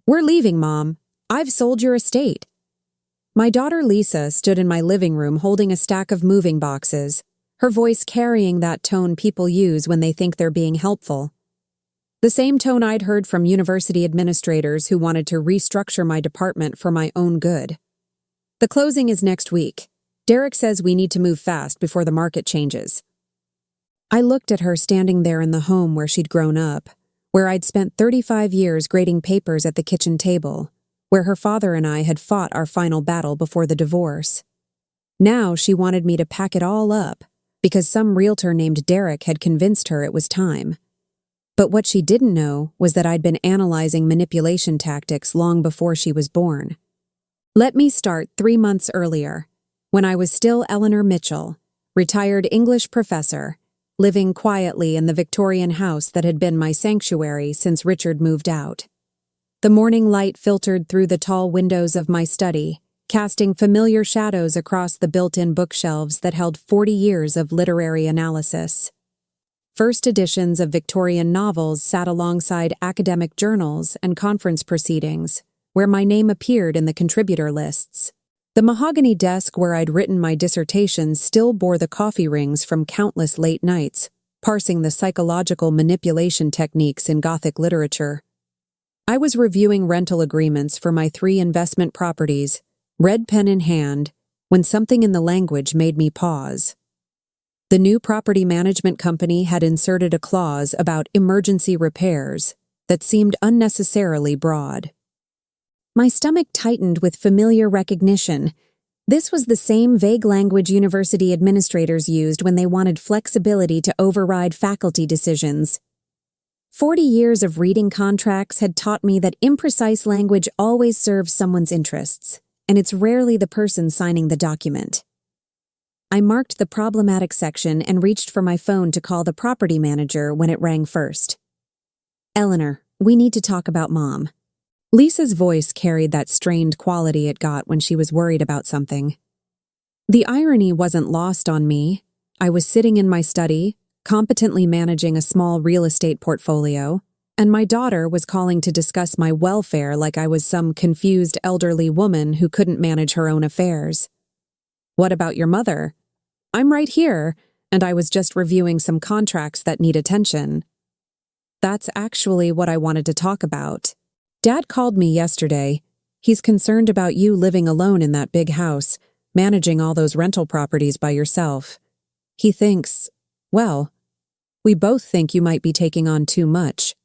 "We're leaving, Mom. I've sold your estate." My daughter Lisa stood in my living room holding a stack of moving boxes, her voice carrying that tone people use when they think they're being helpful. The same tone I'd heard from university administrators who wanted to restructure my department for my own good. "The closing is next week. Derek says we need to move fast before the market changes." I looked at her standing there in the home where she'd grown up, where I'd spent 35 years grading papers at the kitchen table, where her father and I had fought our final battle before the divorce. Now she wanted me to pack it all up, because some realtor named Derek had convinced her it was time. But what she didn't know was that I'd been analyzing manipulation tactics long before she was born. Let me start 3 months earlier, when I was still Eleanor Mitchell, retired English professor, living quietly in the Victorian house that had been my sanctuary since Richard moved out. The morning light filtered through the tall windows of my study, casting familiar shadows across the built-in bookshelves that held 40 years of literary analysis. First editions of Victorian novels sat alongside academic journals and conference proceedings, where my name appeared in the contributor lists. The mahogany desk where I'd written my dissertation still bore the coffee rings from countless late nights, parsing the psychological manipulation techniques in Gothic literature. I was reviewing rental agreements for my 3 investment properties, red pen in hand, when something in the language made me pause. The new property management company had inserted a clause about emergency repairs that seemed unnecessarily broad. My stomach tightened with familiar recognition. This was the same vague language university administrators used when they wanted flexibility to override faculty decisions. 40 years of reading contracts had taught me that imprecise language always serves someone's interests, and it's rarely the person signing the document. I marked the problematic section and reached for my phone to call the property manager when it rang first. "Eleanor, we need to talk about Mom." Lisa's voice carried that strained quality it got when she was worried about something. The irony wasn't lost on me. I was sitting in my study, competently managing a small real estate portfolio, and my daughter was calling to discuss my welfare like I was some confused elderly woman who couldn't manage her own affairs. "What about your mother?" "I'm right here, and I was just reviewing some contracts that need attention." That's actually what I wanted to talk about. Dad called me yesterday. He's concerned about you living alone in that big house, managing all those rental properties by yourself. He thinks, well, we both think you might be taking on too much.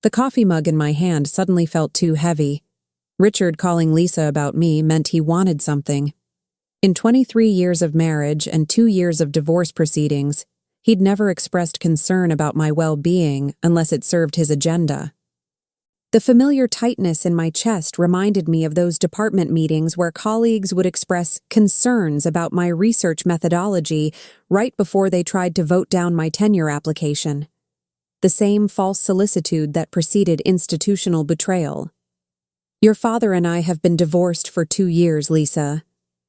The coffee mug in my hand suddenly felt too heavy. Richard calling Lisa about me meant he wanted something. In 23 years of marriage and 2 years of divorce proceedings, he'd never expressed concern about my well-being unless it served his agenda. The familiar tightness in my chest reminded me of those department meetings where colleagues would express concerns about my research methodology right before they tried to vote down my tenure application. The same false solicitude that preceded institutional betrayal. "Your father and I have been divorced for 2 years, Lisa.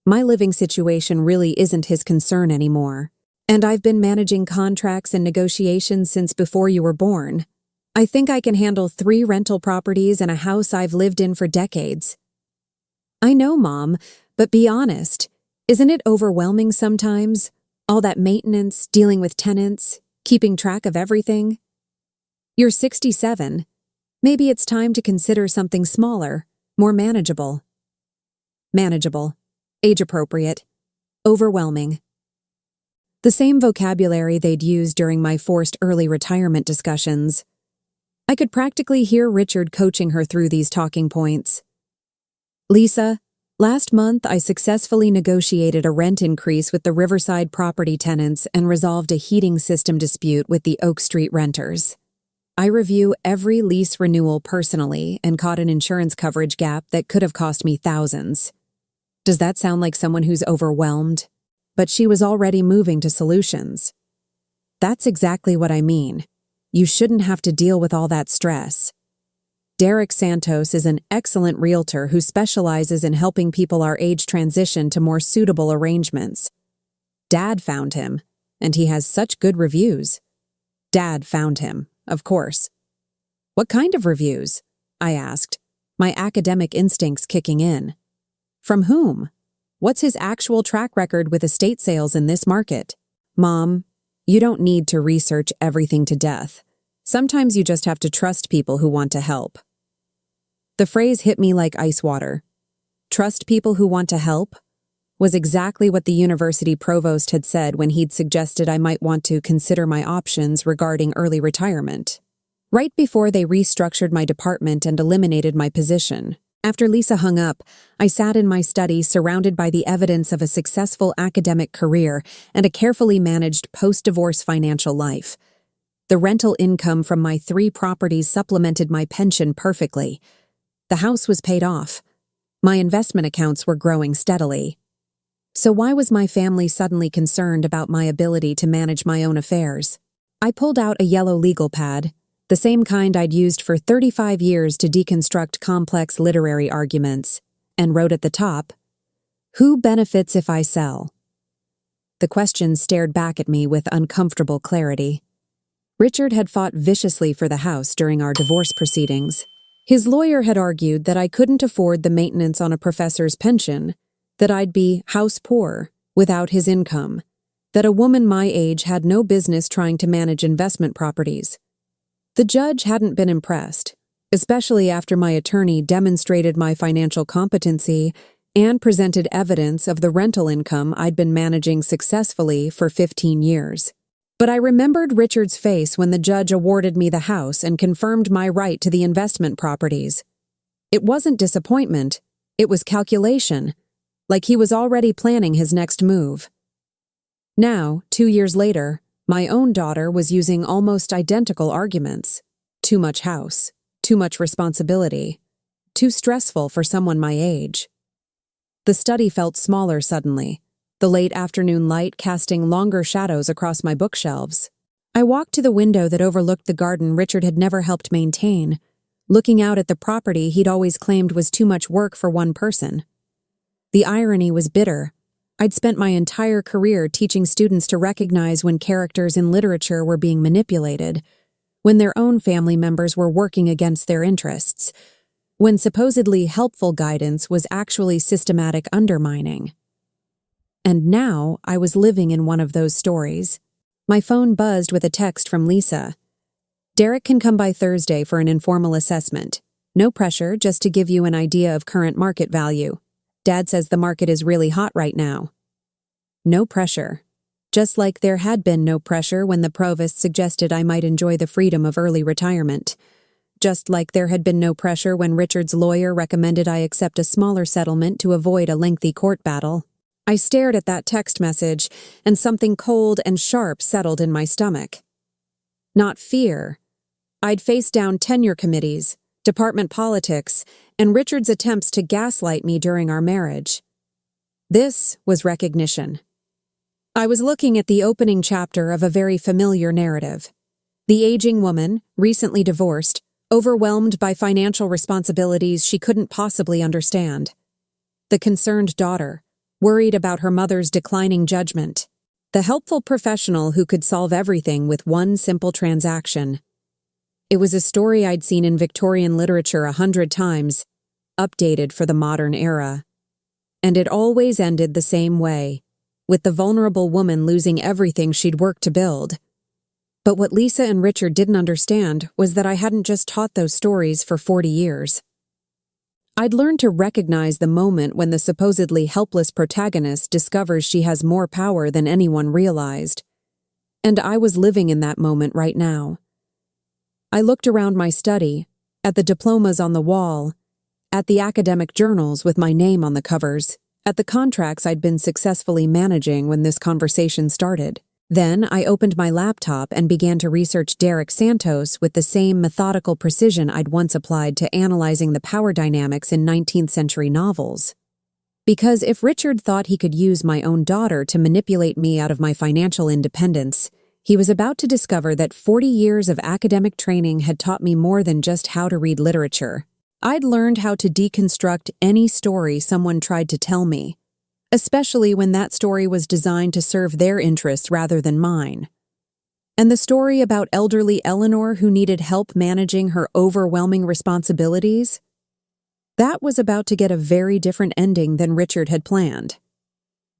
My living situation really isn't his concern anymore. And I've been managing contracts and negotiations since before you were born. I think I can handle 3 rental properties and a house I've lived in for decades." "I know, Mom, but be honest. Isn't it overwhelming sometimes? All that maintenance, dealing with tenants, keeping track of everything?" "You're 67. Maybe it's time to consider something smaller, more manageable." Manageable. Age-appropriate. Overwhelming. The same vocabulary they'd used during my forced early retirement discussions. I could practically hear Richard coaching her through these talking points. "Lisa, last month I successfully negotiated a rent increase with the Riverside property tenants and resolved a heating system dispute with the Oak Street renters. I review every lease renewal personally and caught an insurance coverage gap that could have cost me thousands." Does that sound like someone who's overwhelmed? But she was already moving to solutions. That's exactly what I mean. You shouldn't have to deal with all that stress. Derek Santos is an excellent realtor who specializes in helping people our age transition to more suitable arrangements. Dad found him, and he has such good reviews. Dad found him, of course. "What kind of reviews?" I asked. My academic instincts kicking in. From whom? What's his actual track record with estate sales in this market? Mom, you don't need to research everything to death. Sometimes you just have to trust people who want to help. The phrase hit me like ice water. Trust people who want to help was exactly what the university provost had said when he'd suggested I might want to consider my options regarding early retirement. Right before they restructured my department and eliminated my position. After Lisa hung up, I sat in my study surrounded by the evidence of a successful academic career and a carefully managed post-divorce financial life. The rental income from my 3 properties supplemented my pension perfectly. The house was paid off. My investment accounts were growing steadily. So why was my family suddenly concerned about my ability to manage my own affairs? I pulled out a yellow legal pad, the same kind I'd used for 35 years to deconstruct complex literary arguments, and wrote at the top, "Who benefits if I sell?" The question stared back at me with uncomfortable clarity. Richard had fought viciously for the house during our divorce proceedings. His lawyer had argued that I couldn't afford the maintenance on a professor's pension, that I'd be house poor without his income, that a woman my age had no business trying to manage investment properties. The judge hadn't been impressed, especially after my attorney demonstrated my financial competency and presented evidence of the rental income I'd been managing successfully for 15 years. But I remembered Richard's face when the judge awarded me the house and confirmed my right to the investment properties. It wasn't disappointment, it was calculation, like he was already planning his next move. Now, 2 years later, my own daughter was using almost identical arguments. Too much house, too much responsibility, too stressful for someone my age. The study felt smaller suddenly, the late afternoon light casting longer shadows across my bookshelves. I walked to the window that overlooked the garden Richard had never helped maintain, looking out at the property he'd always claimed was too much work for one person. The irony was bitter. I'd spent my entire career teaching students to recognize when characters in literature were being manipulated, when their own family members were working against their interests, when supposedly helpful guidance was actually systematic undermining. And now I was living in one of those stories. My phone buzzed with a text from Lisa. "Derek can come by Thursday for an informal assessment. No pressure, just to give you an idea of current market value. Dad says the market is really hot right now." No pressure. Just like there had been no pressure when the provost suggested I might enjoy the freedom of early retirement. Just like there had been no pressure when Richard's lawyer recommended I accept a smaller settlement to avoid a lengthy court battle. I stared at that text message, and something cold and sharp settled in my stomach. Not fear. I'd faced down tenure committees, department politics, and Richard's attempts to gaslight me during our marriage. This was recognition. I was looking at the opening chapter of a very familiar narrative. The aging woman, recently divorced, overwhelmed by financial responsibilities she couldn't possibly understand. The concerned daughter, worried about her mother's declining judgment. The helpful professional who could solve everything with one simple transaction. It was a story I'd seen in Victorian literature 100 times, updated for the modern era. And it always ended the same way, with the vulnerable woman losing everything she'd worked to build. But what Lisa and Richard didn't understand was that I hadn't just taught those stories for 40 years. I'd learned to recognize the moment when the supposedly helpless protagonist discovers she has more power than anyone realized. And I was living in that moment right now. I looked around my study, at the diplomas on the wall, at the academic journals with my name on the covers, at the contracts I'd been successfully managing when this conversation started. Then I opened my laptop and began to research Derek Santos with the same methodical precision I'd once applied to analyzing the power dynamics in 19th century novels. Because if Richard thought he could use my own daughter to manipulate me out of my financial independence, he was about to discover that 40 years of academic training had taught me more than just how to read literature. I'd learned how to deconstruct any story someone tried to tell me, especially when that story was designed to serve their interests rather than mine. And the story about elderly Eleanor who needed help managing her overwhelming responsibilities? That was about to get a very different ending than Richard had planned.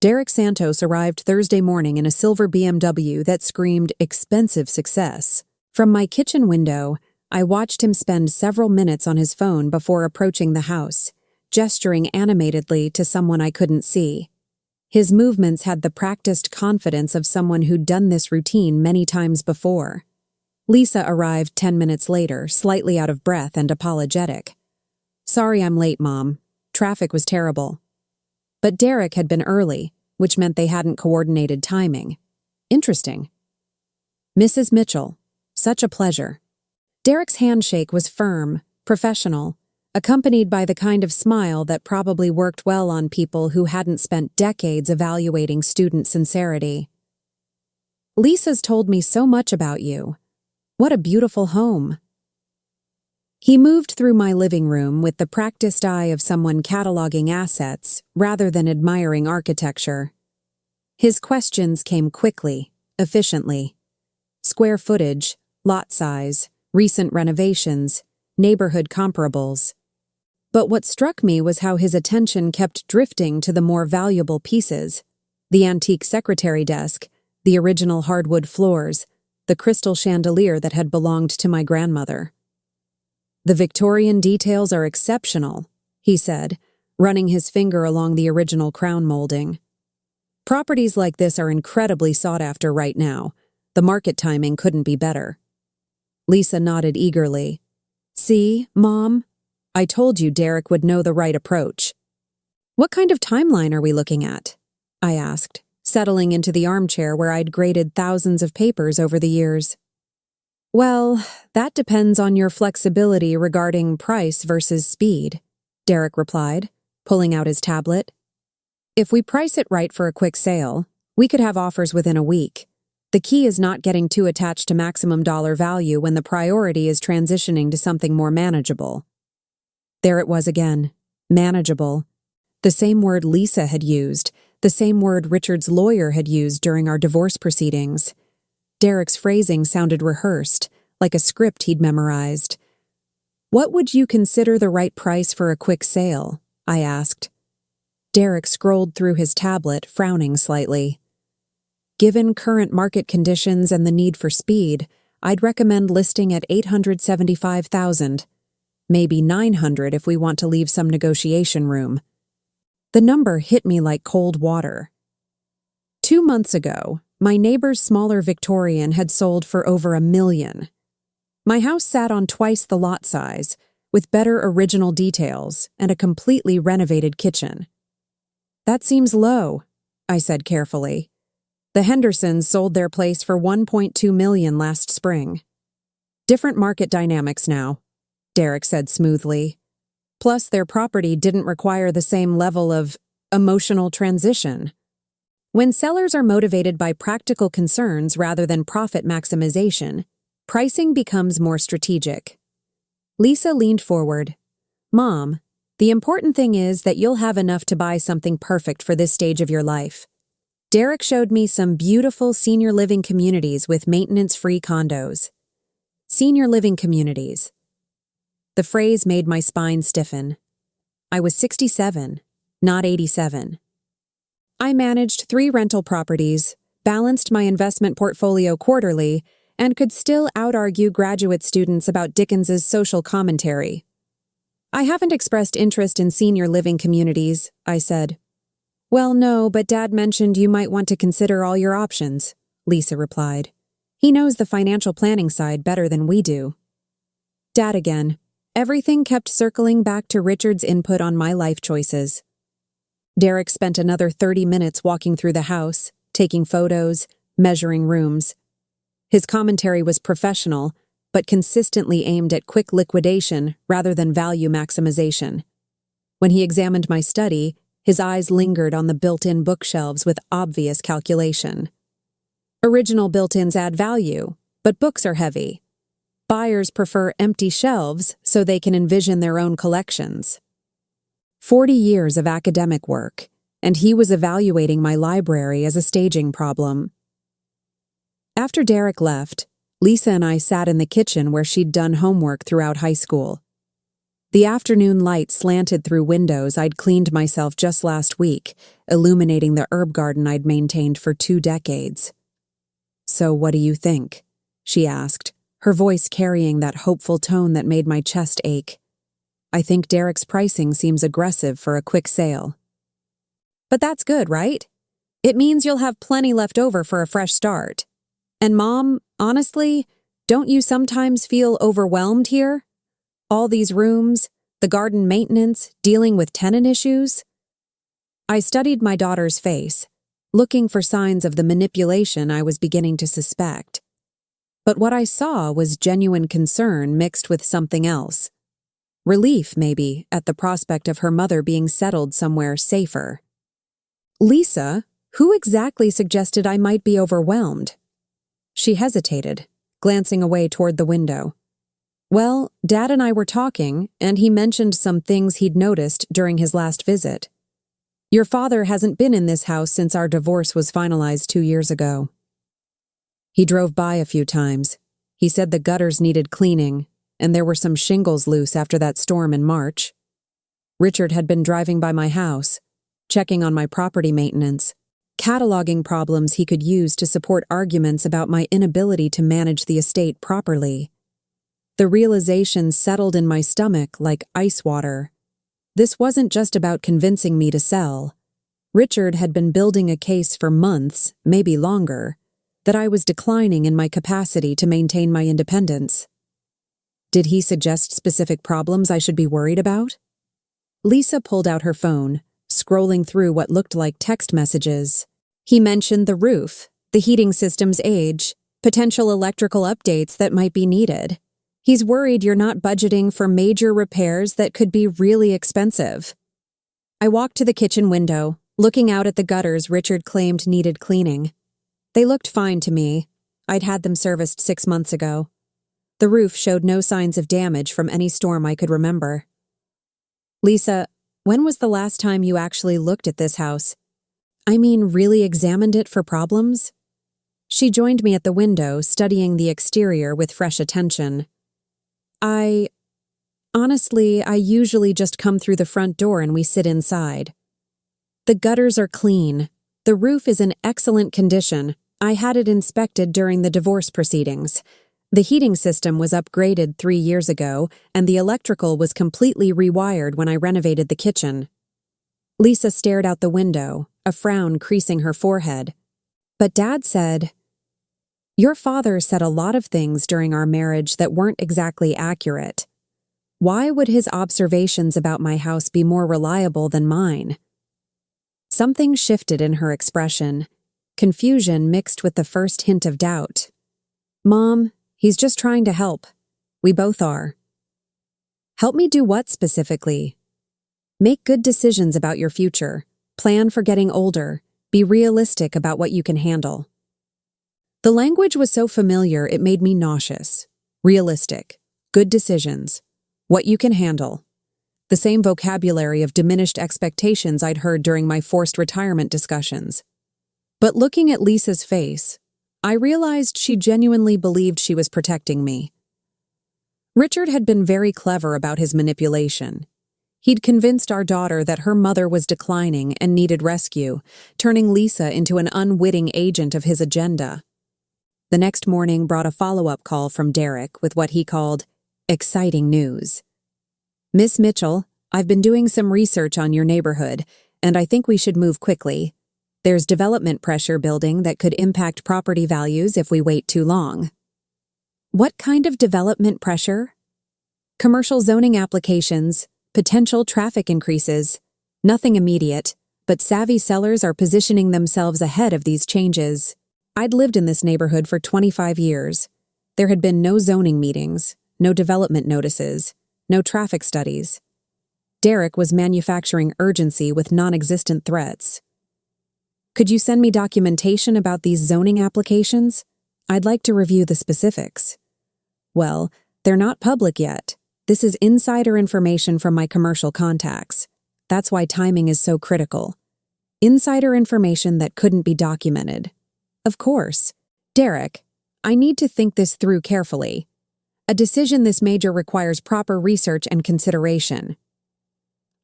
Derek Santos arrived Thursday morning in a silver BMW that screamed expensive success. From my kitchen window, I watched him spend several minutes on his phone before approaching the house, gesturing animatedly to someone I couldn't see. His movements had the practiced confidence of someone who'd done this routine many times before. Lisa arrived 10 minutes later, slightly out of breath and apologetic. "Sorry I'm late, Mom. Traffic was terrible." But Derek had been early, which meant they hadn't coordinated timing. Interesting. "Mrs. Mitchell, such a pleasure." Derek's handshake was firm, professional, accompanied by the kind of smile that probably worked well on people who hadn't spent decades evaluating student sincerity. "Lisa's told me so much about you. What a beautiful home." He moved through my living room with the practiced eye of someone cataloging assets rather than admiring architecture. His questions came quickly, efficiently. Square footage, lot size, recent renovations, neighborhood comparables. But what struck me was how his attention kept drifting to the more valuable pieces: the antique secretary desk, the original hardwood floors, the crystal chandelier that had belonged to my grandmother. "The Victorian details are exceptional," he said, running his finger along the original crown molding. "Properties like this are incredibly sought after right now. The market timing couldn't be better." Lisa nodded eagerly. "See, Mom? I told you Derek would know the right approach." "What kind of timeline are we looking at?" I asked, settling into the armchair where I'd graded thousands of papers over the years. "Well, that depends on your flexibility regarding price versus speed," Derek replied, pulling out his tablet. "If we price it right for a quick sale, we could have offers within a week. The key is not getting too attached to maximum dollar value when the priority is transitioning to something more manageable." There it was again, manageable. The same word Lisa had used, the same word Richard's lawyer had used during our divorce proceedings. Derek's phrasing sounded rehearsed, like a script he'd memorized. "What would you consider the right price for a quick sale?" I asked. Derek scrolled through his tablet, frowning slightly. "Given current market conditions and the need for speed, I'd recommend listing at $875,000. Maybe $900 if we want to leave some negotiation room." The number hit me like cold water. 2 months ago, my neighbor's smaller Victorian had sold for over $1 million. My house sat on twice the lot size, with better original details and a completely renovated kitchen. "That seems low," I said carefully. "The Hendersons sold their place for $1.2 million last spring." "Different market dynamics now," Derek said smoothly. "Plus, their property didn't require the same level of emotional transition. When sellers are motivated by practical concerns rather than profit maximization, pricing becomes more strategic." Lisa leaned forward. "Mom, the important thing is that you'll have enough to buy something perfect for this stage of your life." Derek showed me some beautiful senior living communities with maintenance-free condos. Senior living communities. The phrase made my spine stiffen. I was 67, not 87. I managed 3 rental properties, balanced my investment portfolio quarterly, and could still out-argue graduate students about Dickens's social commentary. "I haven't expressed interest in senior living communities," I said. "Well, no, but Dad mentioned you might want to consider all your options," Lisa replied. "He knows the financial planning side better than we do." Dad again. Everything kept circling back to Richard's input on my life choices. Derek spent another 30 minutes walking through the house, taking photos, measuring rooms. His commentary was professional, but consistently aimed at quick liquidation rather than value maximization. When he examined my study, his eyes lingered on the built-in bookshelves with obvious calculation. Original built-ins add value, but books are heavy. Buyers prefer empty shelves so they can envision their own collections. 40 years of academic work, and he was evaluating my library as a staging problem. After Derek left, Lisa and I sat in the kitchen where she'd done homework throughout high school. The afternoon light slanted through windows I'd cleaned myself just last week, illuminating the herb garden I'd maintained for 2 decades. "So what do you think?" she asked, her voice carrying that hopeful tone that made my chest ache. "I think Derek's pricing seems aggressive for a quick sale." "But that's good, right? It means you'll have plenty left over for a fresh start. And Mom, honestly, don't you sometimes feel overwhelmed here? All these rooms, the garden maintenance, dealing with tenant issues?" I studied my daughter's face, looking for signs of the manipulation I was beginning to suspect. But what I saw was genuine concern mixed with something else. Relief, maybe, at the prospect of her mother being settled somewhere safer. "Lisa, who exactly suggested I might be overwhelmed?" She hesitated, glancing away toward the window. "Well, Dad and I were talking, and he mentioned some things he'd noticed during his last visit. Your father hasn't been in this house since our divorce was finalized 2 years ago. He drove by a few times. He said the gutters needed cleaning, and there were some shingles loose after that storm in March. Richard had been driving by my house, checking on my property maintenance, cataloging problems he could use to support arguments about my inability to manage the estate properly. The realization settled in my stomach like ice water. This wasn't just about convincing me to sell. Richard had been building a case for months, maybe longer, that I was declining in my capacity to maintain my independence. Did he suggest specific problems I should be worried about? Lisa pulled out her phone, scrolling through what looked like text messages. He mentioned the roof, the heating system's age, potential electrical updates that might be needed. He's worried you're not budgeting for major repairs that could be really expensive. I walked to the kitchen window, looking out at the gutters Richard claimed needed cleaning. They looked fine to me. I'd had them serviced 6 months ago. The roof showed no signs of damage from any storm I could remember. "Lisa, when was the last time you actually looked at this house? I mean, really examined it for problems?" She joined me at the window, studying the exterior with fresh attention. Honestly, I usually just come through the front door and we sit inside. The gutters are clean. The roof is in excellent condition. I had it inspected during the divorce proceedings. The heating system was upgraded 3 years ago, and the electrical was completely rewired when I renovated the kitchen. Lisa stared out the window, a frown creasing her forehead. "But Dad said..." "Your father said a lot of things during our marriage that weren't exactly accurate. Why would his observations about my house be more reliable than mine?" Something shifted in her expression, confusion mixed with the first hint of doubt. "Mom, he's just trying to help. We both are." "Help me do what specifically?" "Make good decisions about your future. Plan for getting older. Be realistic about what you can handle." The language was so familiar it made me nauseous. Realistic. Good decisions. What you can handle. The same vocabulary of diminished expectations I'd heard during my forced retirement discussions. But looking at Lisa's face, I realized she genuinely believed she was protecting me. Richard had been very clever about his manipulation. He'd convinced our daughter that her mother was declining and needed rescue, turning Lisa into an unwitting agent of his agenda. The next morning brought a follow-up call from Derek with what he called exciting news. "Miss Mitchell, I've been doing some research on your neighborhood, and I think we should move quickly. There's development pressure building that could impact property values if we wait too long." "What kind of development pressure?" "Commercial zoning applications, potential traffic increases. Nothing immediate, but savvy sellers are positioning themselves ahead of these changes. I'd lived in this neighborhood for 25 years. There had been no zoning meetings, no development notices, no traffic studies. Derek was manufacturing urgency with non-existent threats. Could you send me documentation about these zoning applications? I'd like to review the specifics." "Well, they're not public yet. This is insider information from my commercial contacts. That's why timing is so critical. Insider information that couldn't be documented." "Of course. Derek, I need to think this through carefully. A decision this major requires proper research and consideration.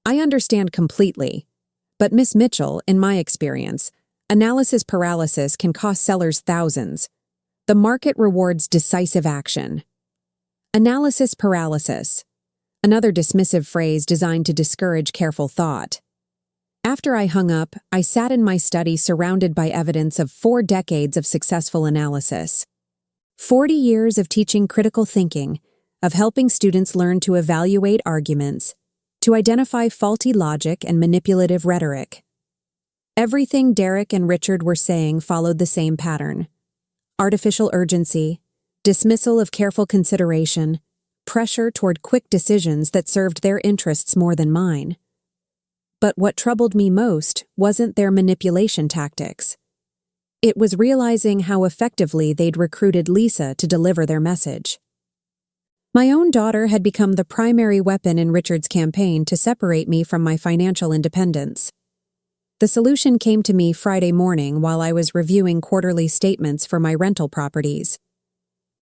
I understand completely, but Miss Mitchell, in my experience, analysis paralysis can cost sellers thousands. The market rewards decisive action. Analysis paralysis, another dismissive phrase designed to discourage careful thought. After I hung up, I sat in my study surrounded by evidence of 4 decades of successful analysis. 40 years of teaching critical thinking, of helping students learn to evaluate arguments, to identify faulty logic and manipulative rhetoric. Everything Derek and Richard were saying followed the same pattern. Artificial urgency, dismissal of careful consideration, pressure toward quick decisions that served their interests more than mine. But what troubled me most wasn't their manipulation tactics. It was realizing how effectively they'd recruited Lisa to deliver their message. My own daughter had become the primary weapon in Richard's campaign to separate me from my financial independence. The solution came to me Friday morning while I was reviewing quarterly statements for my rental properties.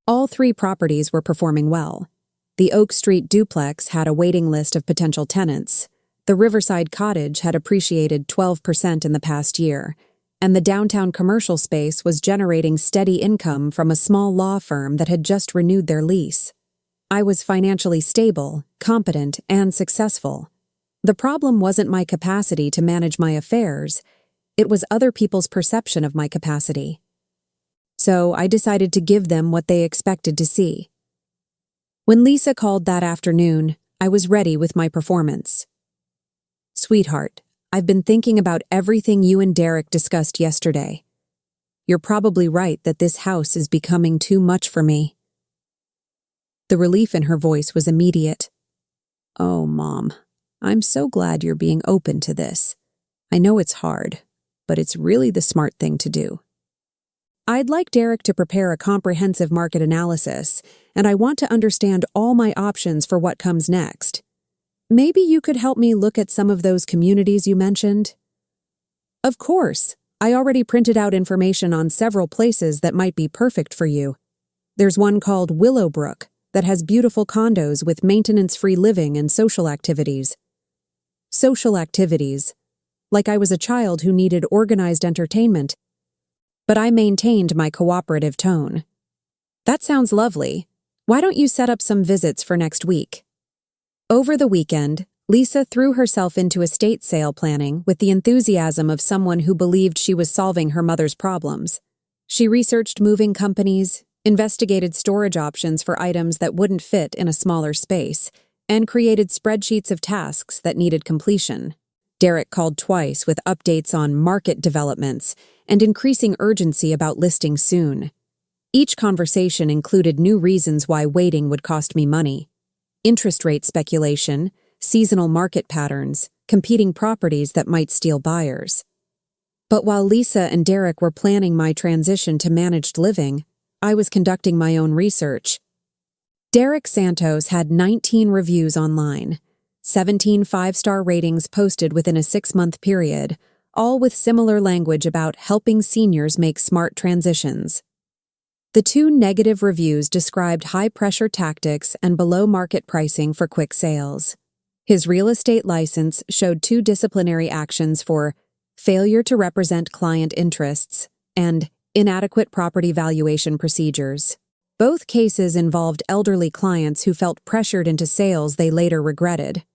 All 3 properties were performing well. The Oak Street duplex had a waiting list of potential tenants. The Riverside cottage had appreciated 12% in the past year, and the downtown commercial space was generating steady income from a small law firm that had just renewed their lease. I was financially stable, competent, and successful. The problem wasn't my capacity to manage my affairs, it was other people's perception of my capacity. So I decided to give them what they expected to see. When Lisa called that afternoon, I was ready with my performance. "Sweetheart, I've been thinking about everything you and Derek discussed yesterday. You're probably right that this house is becoming too much for me." The relief in her voice was immediate. "Oh, Mom, I'm so glad you're being open to this. I know it's hard, but it's really the smart thing to do. I'd like Derek to prepare a comprehensive market analysis, and I want to understand all my options for what comes next. Maybe you could help me look at some of those communities you mentioned?" "Of course. I already printed out information on several places that might be perfect for you. There's one called Willowbrook that has beautiful condos with maintenance-free living and social activities." Social activities. Like I was a child who needed organized entertainment. But I maintained my cooperative tone. "That sounds lovely. Why don't you set up some visits for next week?" Over the weekend, Lisa threw herself into estate sale planning with the enthusiasm of someone who believed she was solving her mother's problems. She researched moving companies, investigated storage options for items that wouldn't fit in a smaller space, and created spreadsheets of tasks that needed completion. Derek called twice with updates on market developments and increasing urgency about listing soon. Each conversation included new reasons why waiting would cost me money. Interest rate speculation, seasonal market patterns, competing properties that might steal buyers. But while Lisa and Derek were planning my transition to managed living, I was conducting my own research. Derek Santos had 19 reviews online, 17 5-star ratings posted within a 6-month period, all with similar language about helping seniors make smart transitions. The 2 negative reviews described high-pressure tactics and below-market pricing for quick sales. His real estate license showed 2 disciplinary actions for failure to represent client interests and inadequate property valuation procedures. Both cases involved elderly clients who felt pressured into sales they later regretted.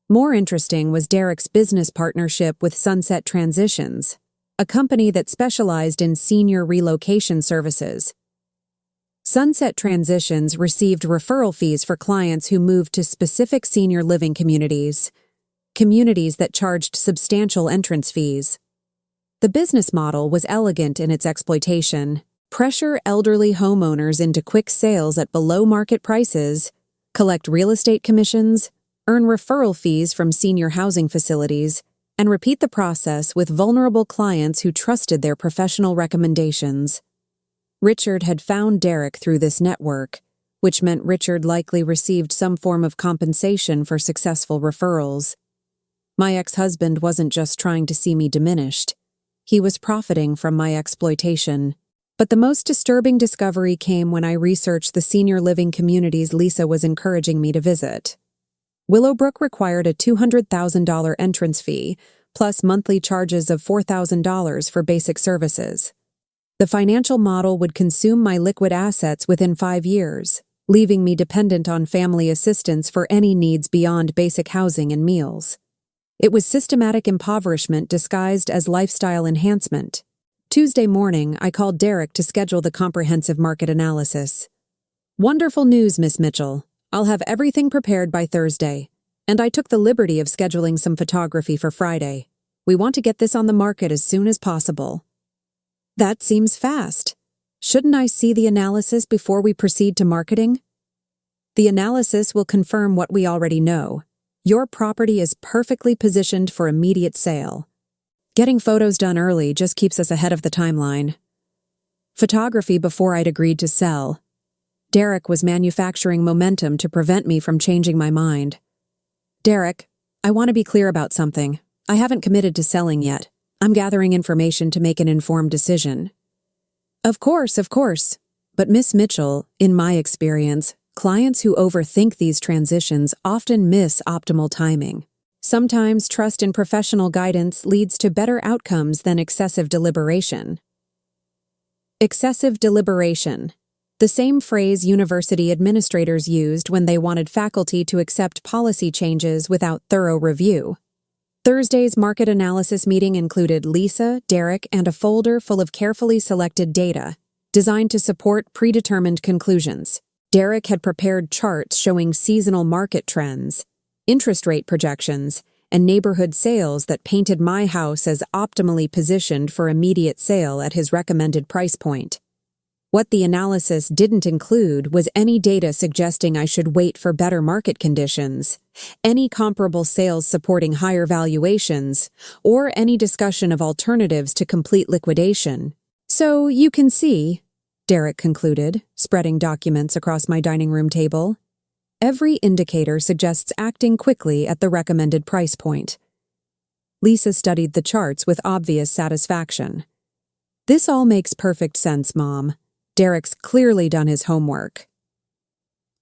More interesting was Derek's business partnership with Sunset Transitions, a company that specialized in senior relocation services. Sunset Transitions received referral fees for clients who moved to specific senior living communities that charged substantial entrance fees. The business model was elegant in its exploitation: pressure elderly homeowners into quick sales at below-market prices, collect real estate commissions, earn referral fees from senior housing facilities, and repeat the process with vulnerable clients who trusted their professional recommendations. Richard had found Derek through this network, which meant Richard likely received some form of compensation for successful referrals. My ex-husband wasn't just trying to see me diminished. He was profiting from my exploitation. But the most disturbing discovery came when I researched the senior living communities Lisa was encouraging me to visit. Willowbrook required a $200,000 entrance fee, plus monthly charges of $4,000 for basic services. The financial model would consume my liquid assets within 5 years, leaving me dependent on family assistance for any needs beyond basic housing and meals. It was systematic impoverishment disguised as lifestyle enhancement. Tuesday morning, I called Derek to schedule the comprehensive market analysis. "Wonderful news, Miss Mitchell. I'll have everything prepared by Thursday. And I took the liberty of scheduling some photography for Friday. We want to get this on the market as soon as possible." "That seems fast. Shouldn't I see the analysis before we proceed to marketing?" "The analysis will confirm what we already know. Your property is perfectly positioned for immediate sale. Getting photos done early just keeps us ahead of the timeline." Photography before I'd agreed to sell. Derek was manufacturing momentum to prevent me from changing my mind. "Derek, I want to be clear about something. I haven't committed to selling yet. I'm gathering information to make an informed decision." Of course. But Miss Mitchell, in my experience, clients who overthink these transitions often miss optimal timing. Sometimes trust in professional guidance leads to better outcomes than excessive deliberation. Excessive deliberation. The same phrase university administrators used when they wanted faculty to accept policy changes without thorough review. Thursday's market analysis meeting included Lisa, Derek, and a folder full of carefully selected data, designed to support predetermined conclusions. Derek had prepared charts showing seasonal market trends, interest rate projections, and neighborhood sales that painted my house as optimally positioned for immediate sale at his recommended price point. What the analysis didn't include was any data suggesting I should wait for better market conditions, any comparable sales supporting higher valuations, or any discussion of alternatives to complete liquidation. "So you can see," Derek concluded, spreading documents across my dining room table, "every indicator suggests acting quickly at the recommended price point." Lisa studied the charts with obvious satisfaction. "This all makes perfect sense, Mom. Derek's clearly done his homework."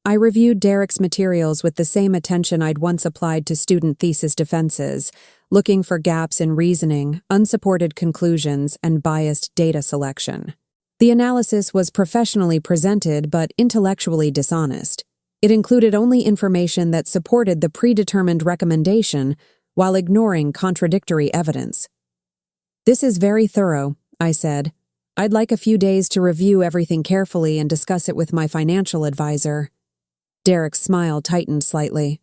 I reviewed Derek's materials with the same attention I'd once applied to student thesis defenses, looking for gaps in reasoning, unsupported conclusions, and biased data selection. The analysis was professionally presented but intellectually dishonest. It included only information that supported the predetermined recommendation while ignoring contradictory evidence. "This is very thorough," I said. "I'd like a few days to review everything carefully and discuss it with my financial advisor." Derek's smile tightened slightly.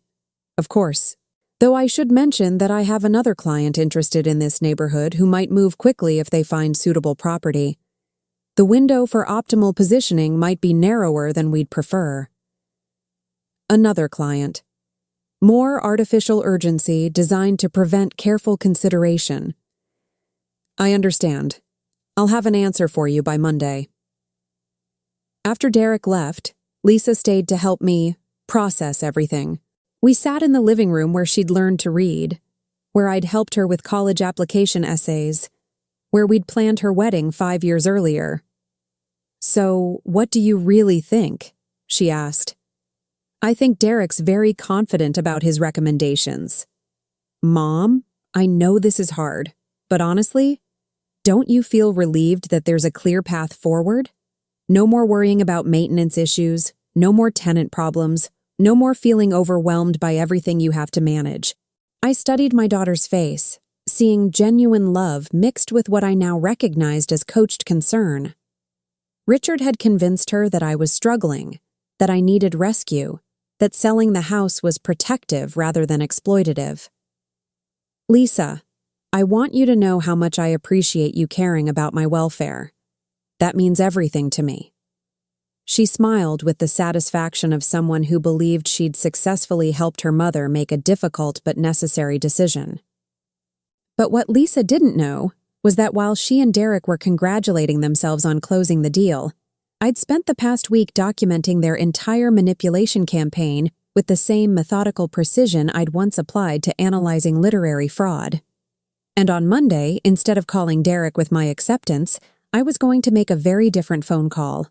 "Of course. Though I should mention that I have another client interested in this neighborhood who might move quickly if they find suitable property. The window for optimal positioning might be narrower than we'd prefer." Another client. More artificial urgency designed to prevent careful consideration. "I understand. I'll have an answer for you by Monday." After Derek left, Lisa stayed to help me process everything. We sat in the living room where she'd learned to read, where I'd helped her with college application essays, where we'd planned her wedding 5 years earlier. "So, what do you really think?" she asked. "I think Derek's very confident about his recommendations." "Mom, I know this is hard, but honestly, don't you feel relieved that there's a clear path forward? No more worrying about maintenance issues, no more tenant problems, no more feeling overwhelmed by everything you have to manage." I studied my daughter's face, seeing genuine love mixed with what I now recognized as coached concern. Richard had convinced her that I was struggling, that I needed rescue, that selling the house was protective rather than exploitative. "Lisa, I want you to know how much I appreciate you caring about my welfare. That means everything to me." She smiled with the satisfaction of someone who believed she'd successfully helped her mother make a difficult but necessary decision. But what Lisa didn't know was that while she and Derek were congratulating themselves on closing the deal, I'd spent the past week documenting their entire manipulation campaign with the same methodical precision I'd once applied to analyzing literary fraud. And on Monday, instead of calling Derek with my acceptance, I was going to make a very different phone call.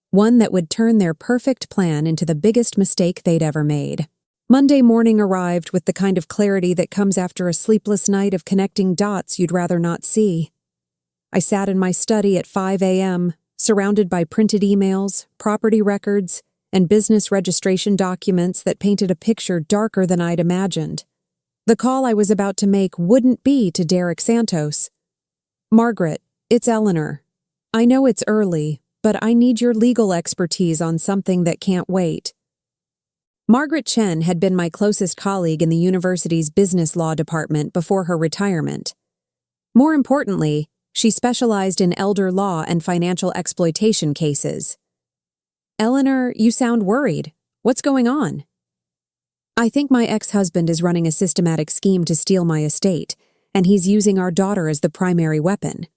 One that would turn their perfect plan into the biggest mistake they'd ever made. Monday morning arrived with the kind of clarity that comes after a sleepless night of connecting dots you'd rather not see. I sat in my study at 5 a.m., surrounded by printed emails, property records, and business registration documents that painted a picture darker than I'd imagined. The call I was about to make wouldn't be to Derek Santos. "Margaret, it's Eleanor. I know it's early, but I need your legal expertise on something that can't wait." Margaret Chen had been my closest colleague in the university's business law department before her retirement. More importantly, she specialized in elder law and financial exploitation cases. "Eleanor, you sound worried. What's going on?" "I think my ex-husband is running a systematic scheme to steal my estate, and he's using our daughter as the primary weapon."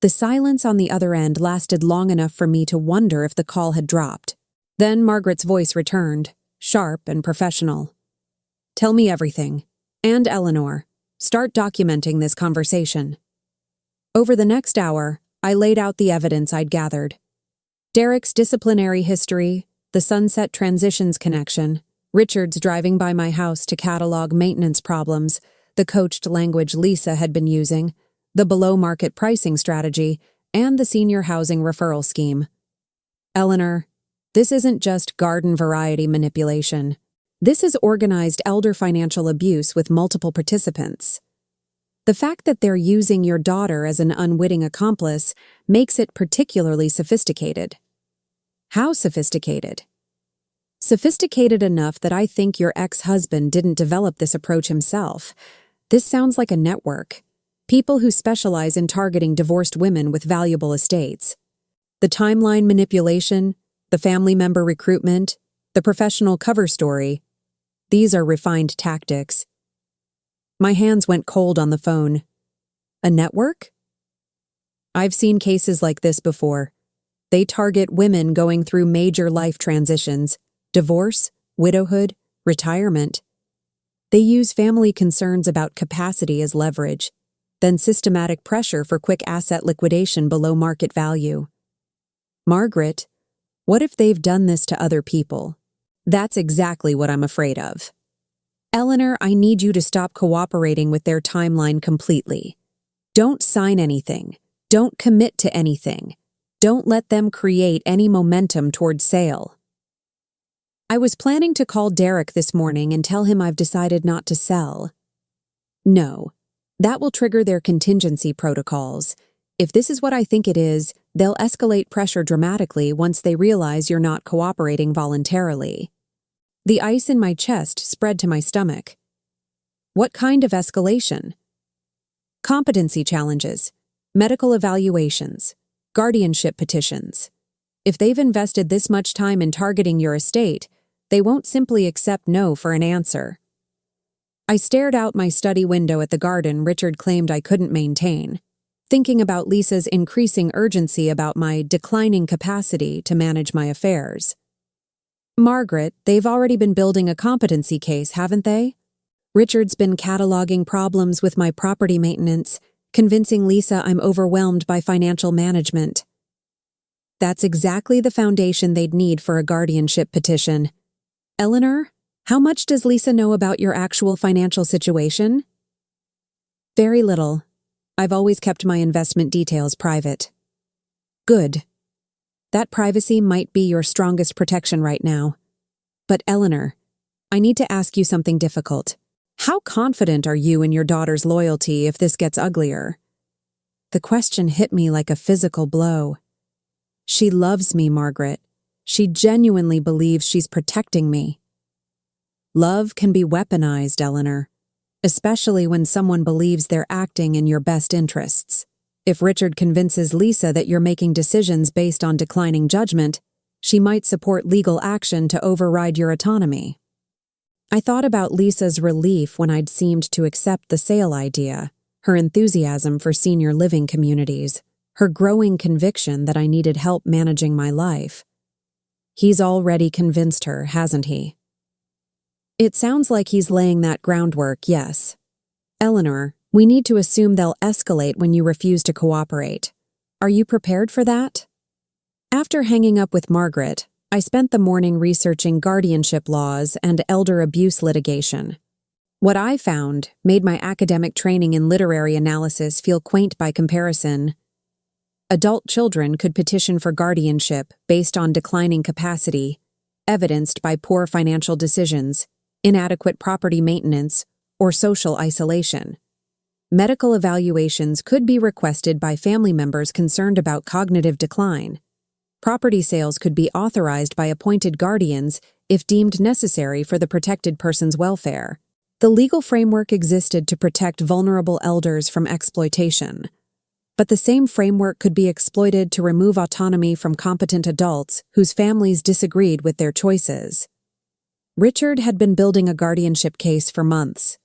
The silence on the other end lasted long enough for me to wonder if the call had dropped. Then Margaret's voice returned, sharp and professional. "Tell me everything. And Eleanor, start documenting this conversation." Over the next hour, I laid out the evidence I'd gathered. Derek's disciplinary history, the Sunset Transitions connection, Richard's driving by my house to catalog maintenance problems, the coached language Lisa had been using, the below-market pricing strategy, and the senior housing referral scheme. "Eleanor, this isn't just garden-variety manipulation. This is organized elder financial abuse with multiple participants. The fact that they're using your daughter as an unwitting accomplice makes it particularly sophisticated." "How sophisticated?" "Sophisticated enough that I think your ex-husband didn't develop this approach himself. This sounds like a network. People who specialize in targeting divorced women with valuable estates. The timeline manipulation, the family member recruitment, the professional cover story. These are refined tactics." My hands went cold on the phone. "A network?" "I've seen cases like this before. They target women going through major life transitions, divorce, widowhood, retirement. They use family concerns about capacity as leverage, then systematic pressure for quick asset liquidation below market value." "Margaret, what if they've done this to other people?" "That's exactly what I'm afraid of." "Eleanor, I need you to stop cooperating with their timeline completely. Don't sign anything. Don't commit to anything. Don't let them create any momentum toward sale." I was planning to call Derek this morning and tell him I've decided not to sell. No, that will trigger their contingency protocols. If this is what I think it is, they'll escalate pressure dramatically once they realize you're not cooperating voluntarily. The ice in my chest spread to my stomach. What kind of escalation? Competency challenges, medical evaluations, guardianship petitions. If they've invested this much time in targeting your estate, they won't simply accept no for an answer. I stared out my study window at the garden Richard claimed I couldn't maintain, thinking about Lisa's increasing urgency about my declining capacity to manage my affairs. "Margaret, they've already been building a competency case, haven't they? Richard's been cataloging problems with my property maintenance, convincing Lisa I'm overwhelmed by financial management." That's exactly the foundation they'd need for a guardianship petition. "Eleanor, how much does Lisa know about your actual financial situation?" "Very little. I've always kept my investment details private." "Good. That privacy might be your strongest protection right now. But Eleanor, I need to ask you something difficult. How confident are you in your daughter's loyalty if this gets uglier?" The question hit me like a physical blow. She loves me, Margaret. She genuinely believes she's protecting me. Love can be weaponized, Eleanor, especially when someone believes they're acting in your best interests. If Richard convinces Lisa that you're making decisions based on declining judgment, she might support legal action to override your autonomy. I thought about Lisa's relief when I'd seemed to accept the sale idea, her enthusiasm for senior living communities, her growing conviction that I needed help managing my life. He's already convinced her, hasn't he? It sounds like he's laying that groundwork, yes. Eleanor, we need to assume they'll escalate when you refuse to cooperate. Are you prepared for that? After hanging up with Margaret, I spent the morning researching guardianship laws and elder abuse litigation. What I found made my academic training in literary analysis feel quaint by comparison. Adult children could petition for guardianship based on declining capacity, evidenced by poor financial decisions, inadequate property maintenance, or social isolation. Medical evaluations could be requested by family members concerned about cognitive decline. Property sales could be authorized by appointed guardians if deemed necessary for the protected person's welfare. The legal framework existed to protect vulnerable elders from exploitation. But the same framework could be exploited to remove autonomy from competent adults whose families disagreed with their choices. Richard had been building a guardianship case for months.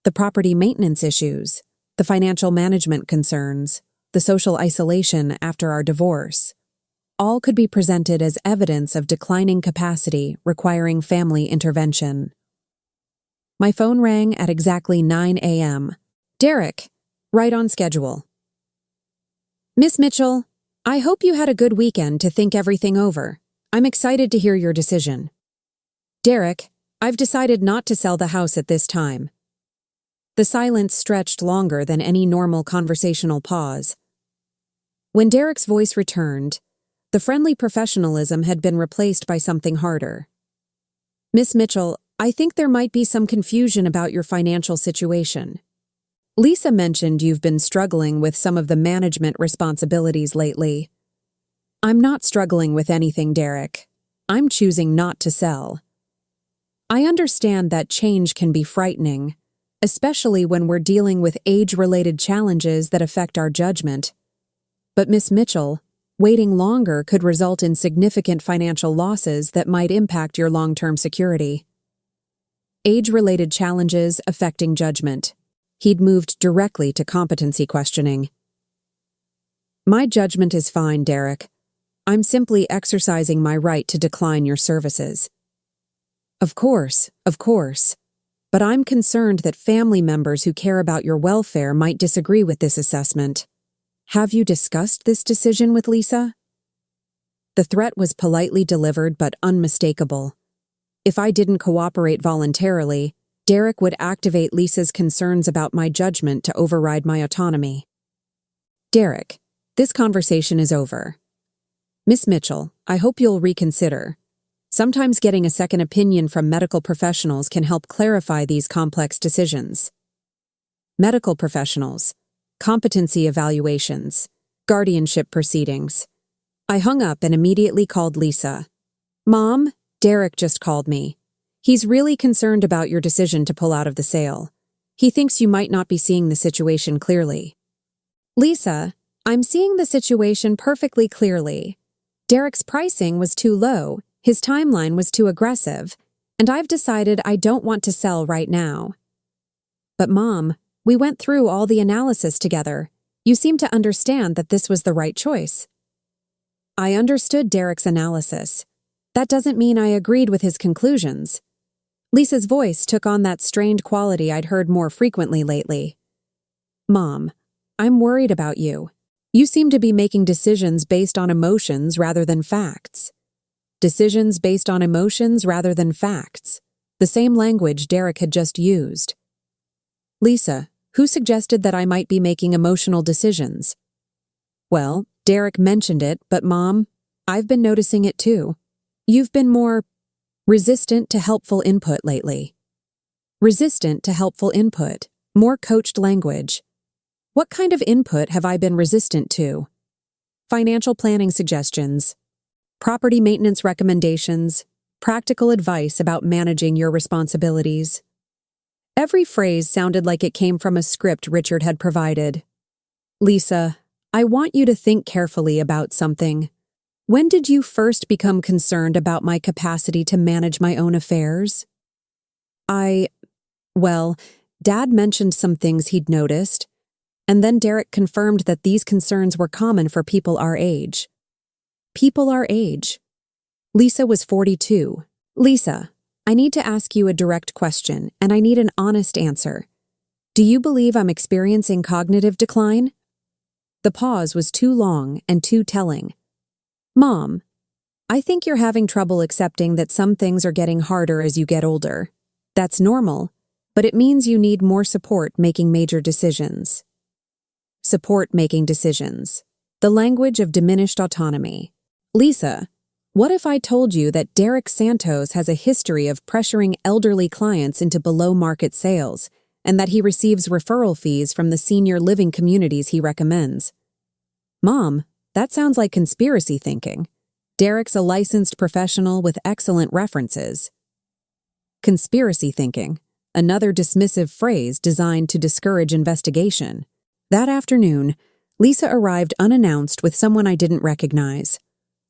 The property maintenance issues, the financial management concerns, the social isolation after our divorce, all could be presented as evidence of declining capacity requiring family intervention. My phone rang at exactly 9 a.m. Derek, right on schedule. Miss Mitchell, I hope you had a good weekend to think everything over. I'm excited to hear your decision. Derek, I've decided not to sell the house at this time. The silence stretched longer than any normal conversational pause. When Derek's voice returned, the friendly professionalism had been replaced by something harder. Miss Mitchell, I think there might be some confusion about your financial situation. Lisa mentioned you've been struggling with some of the management responsibilities lately. I'm not struggling with anything, Derek. I'm choosing not to sell. I understand that change can be frightening, especially when we're dealing with age-related challenges that affect our judgment. But Miss Mitchell, waiting longer could result in significant financial losses that might impact your long-term security. Age-related challenges affecting judgment. He'd moved directly to competency questioning. My judgment is fine, Derek. I'm simply exercising my right to decline your services. Of course. But I'm concerned that family members who care about your welfare might disagree with this assessment. Have you discussed this decision with Lisa? The threat was politely delivered but unmistakable. If I didn't cooperate voluntarily, Derek would activate Lisa's concerns about my judgment to override my autonomy. Derek, this conversation is over. Miss Mitchell, I hope you'll reconsider. Sometimes getting a second opinion from medical professionals can help clarify these complex decisions. Medical professionals, competency evaluations, guardianship proceedings. I hung up and immediately called Lisa. Mom, Derek just called me. He's really concerned about your decision to pull out of the sale. He thinks you might not be seeing the situation clearly. Lisa, I'm seeing the situation perfectly clearly. Derek's pricing was too low, his timeline was too aggressive, and I've decided I don't want to sell right now. But Mom, we went through all the analysis together. You seem to understand that this was the right choice. I understood Derek's analysis. That doesn't mean I agreed with his conclusions. Lisa's voice took on that strained quality I'd heard more frequently lately. Mom, I'm worried about you. You seem to be making decisions based on emotions rather than facts. Decisions based on emotions rather than facts. The same language Derek had just used. Lisa, who suggested that I might be making emotional decisions? Well, Derek mentioned it, but Mom, I've been noticing it too. You've been more resistant to helpful input lately. Resistant to helpful input, more coached language. What kind of input have I been resistant to? Financial planning suggestions, property maintenance recommendations, practical advice about managing your responsibilities. Every phrase sounded like it came from a script Richard had provided. Lisa, I want you to think carefully about something. When did you first become concerned about my capacity to manage my own affairs? Dad mentioned some things he'd noticed, and then Derek confirmed that these concerns were common for people our age. People our age. Lisa was 42. Lisa, I need to ask you a direct question, and I need an honest answer. Do you believe I'm experiencing cognitive decline? The pause was too long and too telling. "Mom, I think you're having trouble accepting that some things are getting harder as you get older. That's normal, but it means you need more support making major decisions." Support making decisions. The language of diminished autonomy. "Lisa, what if I told you that Derek Santos has a history of pressuring elderly clients into below-market sales, and that he receives referral fees from the senior living communities he recommends?" "Mom, that sounds like conspiracy thinking. Derek's a licensed professional with excellent references." Conspiracy thinking, another dismissive phrase designed to discourage investigation. That afternoon, Lisa arrived unannounced with someone I didn't recognize.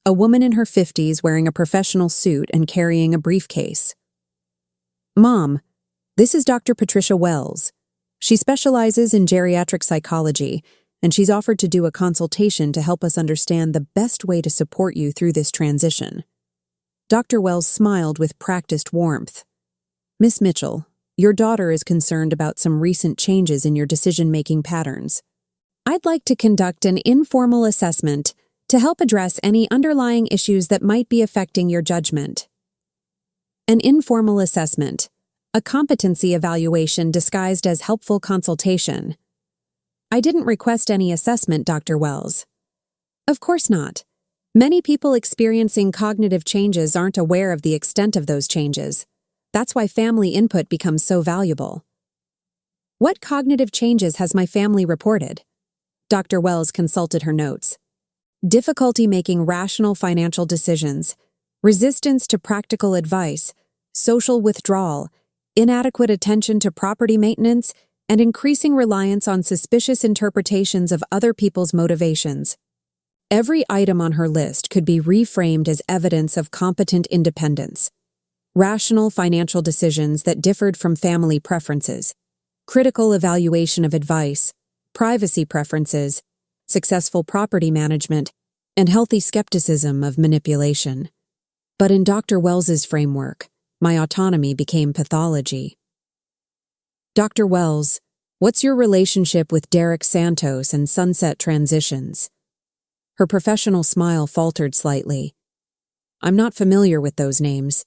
A woman in her 50s wearing a professional suit and carrying a briefcase. "Mom, this is Dr. Patricia Wells. She specializes in geriatric psychology, and she's offered to do a consultation to help us understand the best way to support you through this transition." Dr. Wells smiled with practiced warmth. "Miss Mitchell, your daughter is concerned about some recent changes in your decision-making patterns. I'd like to conduct an informal assessment to help address any underlying issues that might be affecting your judgment." An informal assessment, a competency evaluation disguised as helpful consultation. "I didn't request any assessment, Dr. Wells." "Of course not. Many people experiencing cognitive changes aren't aware of the extent of those changes. That's why family input becomes so valuable." "What cognitive changes has my family reported?" Dr. Wells consulted her notes. "Difficulty making rational financial decisions, resistance to practical advice, social withdrawal, inadequate attention to property maintenance, and increasing reliance on suspicious interpretations of other people's motivations." Every item on her list could be reframed as evidence of competent independence. Rational financial decisions that differed from family preferences, critical evaluation of advice, privacy preferences, successful property management, and healthy skepticism of manipulation. But in Dr. Wells's framework, my autonomy became pathology. "Dr. Wells, what's your relationship with Derek Santos and Sunset Transitions?" Her professional smile faltered slightly. "I'm not familiar with those names.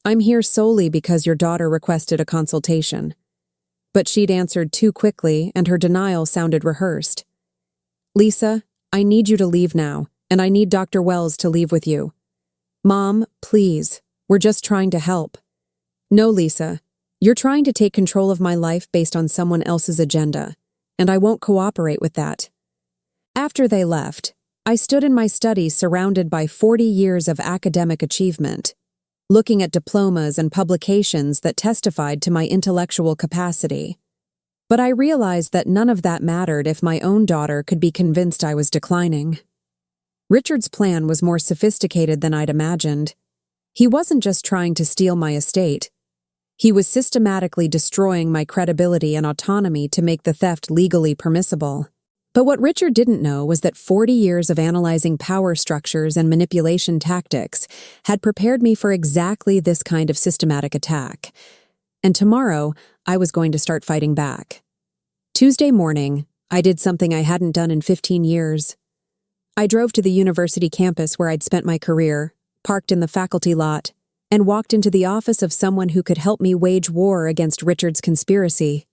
I'm here solely because your daughter requested a consultation." But she'd answered too quickly, and her denial sounded rehearsed. "Lisa, I need you to leave now, and I need Dr. Wells to leave with you." "Mom, please, we're just trying to help." "No, Lisa, you're trying to take control of my life based on someone else's agenda, and I won't cooperate with that." After they left, I stood in my study surrounded by 40 years of academic achievement, looking at diplomas and publications that testified to my intellectual capacity. But I realized that none of that mattered if my own daughter could be convinced I was declining. Richard's plan was more sophisticated than I'd imagined. He wasn't just trying to steal my estate. He was systematically destroying my credibility and autonomy to make the theft legally permissible. But what Richard didn't know was that 40 years of analyzing power structures and manipulation tactics had prepared me for exactly this kind of systematic attack. And tomorrow, I was going to start fighting back. Tuesday morning, I did something I hadn't done in 15 years. I drove to the university campus where I'd spent my career, parked in the faculty lot, and walked into the office of someone who could help me wage war against Richard's conspiracy.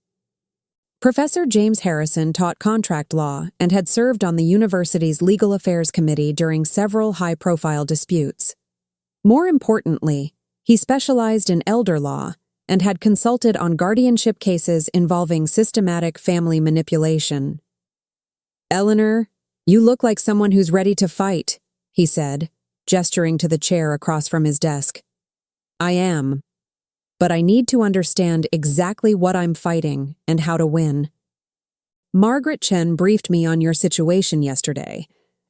Professor James Harrison taught contract law and had served on the university's Legal Affairs Committee during several high-profile disputes. More importantly, he specialized in elder law and had consulted on guardianship cases involving systematic family manipulation. "Eleanor, you look like someone who's ready to fight," he said, gesturing to the chair across from his desk. "I am. But I need to understand exactly what I'm fighting and how to win. Margaret Chen briefed me on your situation yesterday.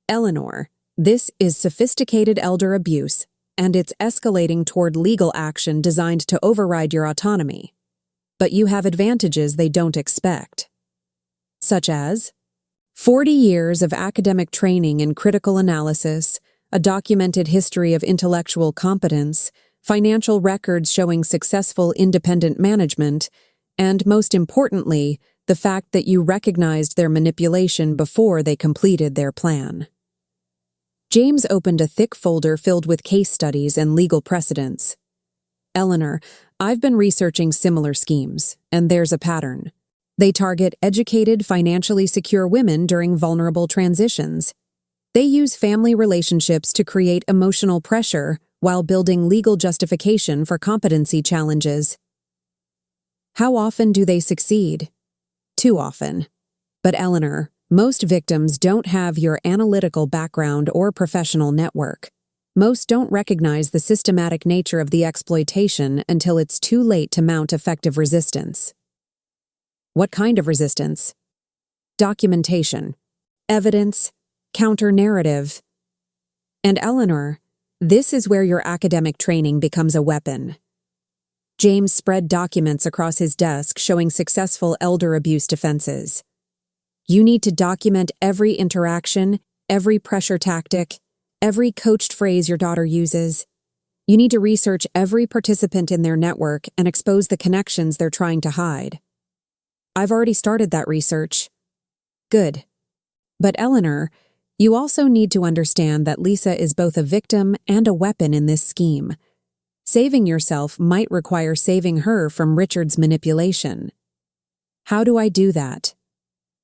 Eleanor, this is sophisticated elder abuse, and it's escalating toward legal action designed to override your autonomy. But you have advantages they don't expect. Such as 40 years of academic training in critical analysis, a documented history of intellectual competence, financial records showing successful independent management, and most importantly, the fact that you recognized their manipulation before they completed their plan. James opened a thick folder filled with case studies and legal precedents. Eleanor, I've been researching similar schemes, and there's a pattern. They target educated, financially secure women during vulnerable transitions. They use family relationships to create emotional pressure while building legal justification for competency challenges. How often do they succeed? Too often. But Eleanor, most victims don't have your analytical background or professional network. Most don't recognize the systematic nature of the exploitation until it's too late to mount effective resistance. What kind of resistance? Documentation, evidence, counter-narrative. And Eleanor, this is where your academic training becomes a weapon. James spread documents across his desk showing successful elder abuse defenses. You need to document every interaction, every pressure tactic, every coached phrase your daughter uses. You need to research every participant in their network and expose the connections they're trying to hide. I've already started that research. Good. But Eleanor, you also need to understand that Lisa is both a victim and a weapon in this scheme. Saving yourself might require saving her from Richard's manipulation. How do I do that?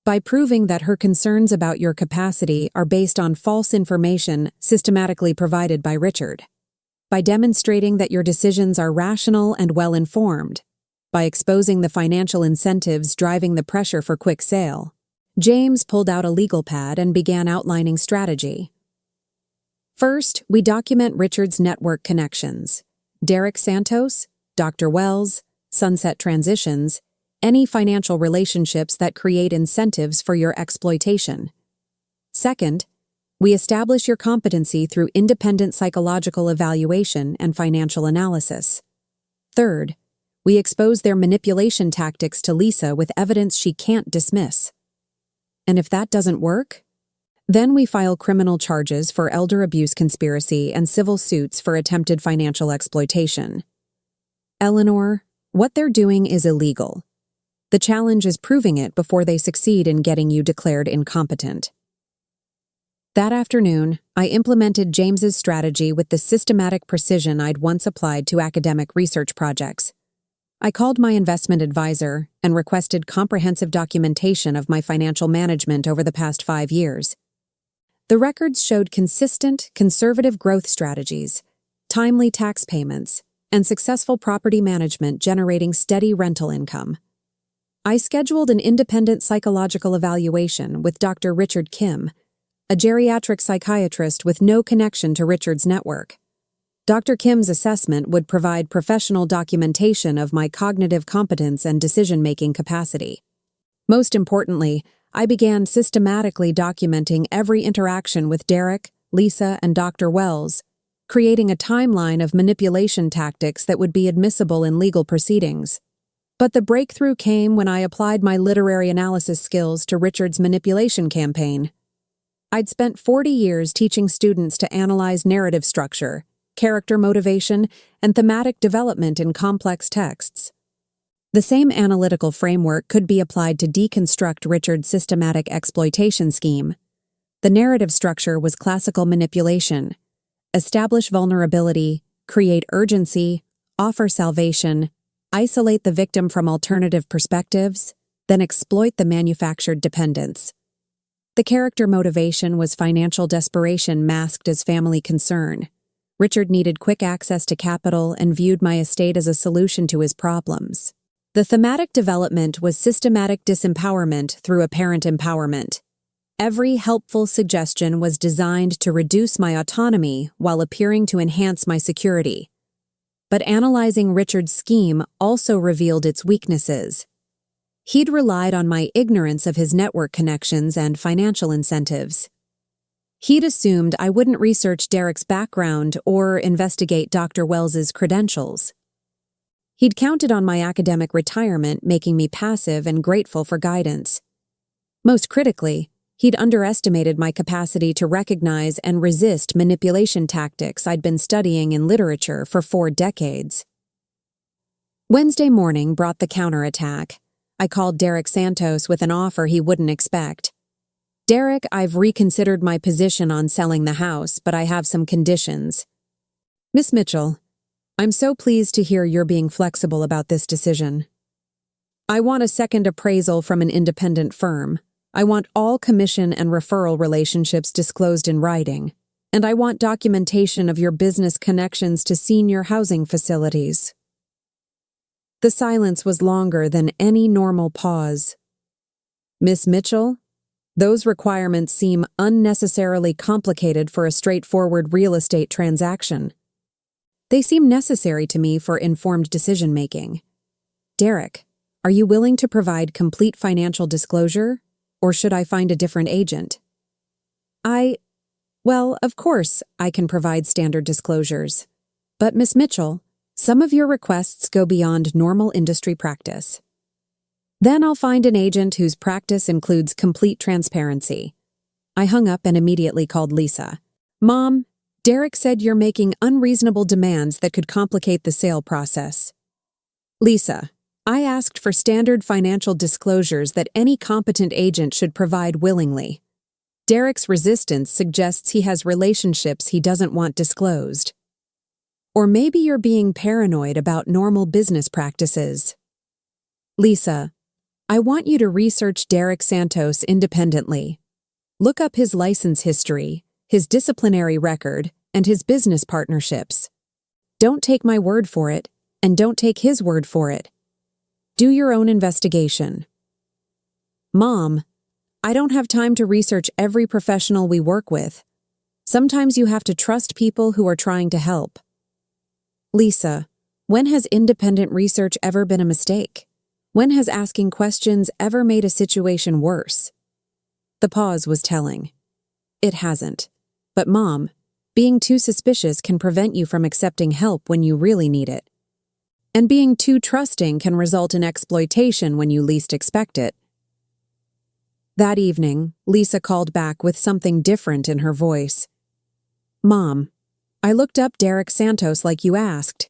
By proving that her concerns about your capacity are based on false information systematically provided by Richard. By demonstrating that your decisions are rational and well-informed. By exposing the financial incentives driving the pressure for quick sale. James pulled out a legal pad and began outlining strategy. First, we document Richard's network connections. Derek Santos, Dr. Wells, Sunset Transitions, any financial relationships that create incentives for your exploitation. Second, we establish your competency through independent psychological evaluation and financial analysis. Third, we expose their manipulation tactics to Lisa with evidence she can't dismiss. And if that doesn't work, then we file criminal charges for elder abuse conspiracy and civil suits for attempted financial exploitation. Eleanor, what they're doing is illegal. The challenge is proving it before they succeed in getting you declared incompetent. That afternoon, I implemented James's strategy with the systematic precision I'd once applied to academic research projects. I called my investment advisor and requested comprehensive documentation of my financial management over the past 5 years. The records showed consistent, conservative growth strategies, timely tax payments, and successful property management generating steady rental income. I scheduled an independent psychological evaluation with Dr. Richard Kim, a geriatric psychiatrist with no connection to Richard's network. Dr. Kim's assessment would provide professional documentation of my cognitive competence and decision-making capacity. Most importantly, I began systematically documenting every interaction with Derek, Lisa, and Dr. Wells, creating a timeline of manipulation tactics that would be admissible in legal proceedings. But the breakthrough came when I applied my literary analysis skills to Richard's manipulation campaign. I'd spent 40 years teaching students to analyze narrative structure, character motivation, and thematic development in complex texts. The same analytical framework could be applied to deconstruct Richard's systematic exploitation scheme. The narrative structure was classical manipulation: establish vulnerability, create urgency, offer salvation, isolate the victim from alternative perspectives, then exploit the manufactured dependence. The character motivation was financial desperation masked as family concern. Richard needed quick access to capital and viewed my estate as a solution to his problems. The thematic development was systematic disempowerment through apparent empowerment. Every helpful suggestion was designed to reduce my autonomy while appearing to enhance my security. But analyzing Richard's scheme also revealed its weaknesses. He'd relied on my ignorance of his network connections and financial incentives. He'd assumed I wouldn't research Derek's background or investigate Dr. Wells's credentials. He'd counted on my academic retirement, making me passive and grateful for guidance. Most critically, he'd underestimated my capacity to recognize and resist manipulation tactics I'd been studying in literature for 4 decades. Wednesday morning brought the counterattack. I called Derek Santos with an offer he wouldn't expect. Derek, I've reconsidered my position on selling the house, but I have some conditions. Miss Mitchell, I'm so pleased to hear you're being flexible about this decision. I want a second appraisal from an independent firm. I want all commission and referral relationships disclosed in writing. And I want documentation of your business connections to senior housing facilities. The silence was longer than any normal pause. Miss Mitchell, those requirements seem unnecessarily complicated for a straightforward real estate transaction. They seem necessary to me for informed decision-making. Derek, are you willing to provide complete financial disclosure, or should I find a different agent? Well, of course, I can provide standard disclosures. But Miss Mitchell, some of your requests go beyond normal industry practice. Then I'll find an agent whose practice includes complete transparency. I hung up and immediately called Lisa. Mom, Derek said you're making unreasonable demands that could complicate the sale process. Lisa, I asked for standard financial disclosures that any competent agent should provide willingly. Derek's resistance suggests he has relationships he doesn't want disclosed. Or maybe you're being paranoid about normal business practices. Lisa, I want you to research Derek Santos independently. Look up his license history, his disciplinary record, and his business partnerships. Don't take my word for it, and don't take his word for it. Do your own investigation. Mom, I don't have time to research every professional we work with. Sometimes you have to trust people who are trying to help. Lisa, when has independent research ever been a mistake? When has asking questions ever made a situation worse? The pause was telling. It hasn't. But Mom, being too suspicious can prevent you from accepting help when you really need it. And being too trusting can result in exploitation when you least expect it. That evening, Lisa called back with something different in her voice. Mom, I looked up Derek Santos like you asked.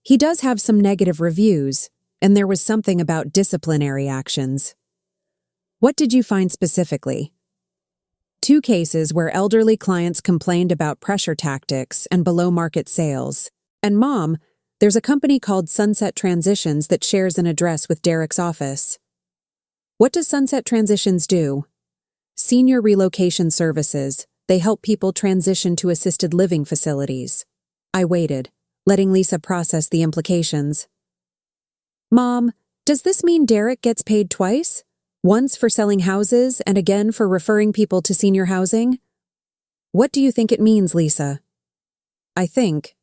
He does have some negative reviews, and there was something about disciplinary actions. What did you find specifically? 2 cases where elderly clients complained about pressure tactics and below-market sales. And Mom, there's a company called Sunset Transitions that shares an address with Derek's office. What does Sunset Transitions do? Senior relocation services. They help people transition to assisted living facilities. I waited, letting Lisa process the implications. Mom, does this mean Derek gets paid twice? Once for selling houses and again for referring people to senior housing? What do you think it means, Lisa? I think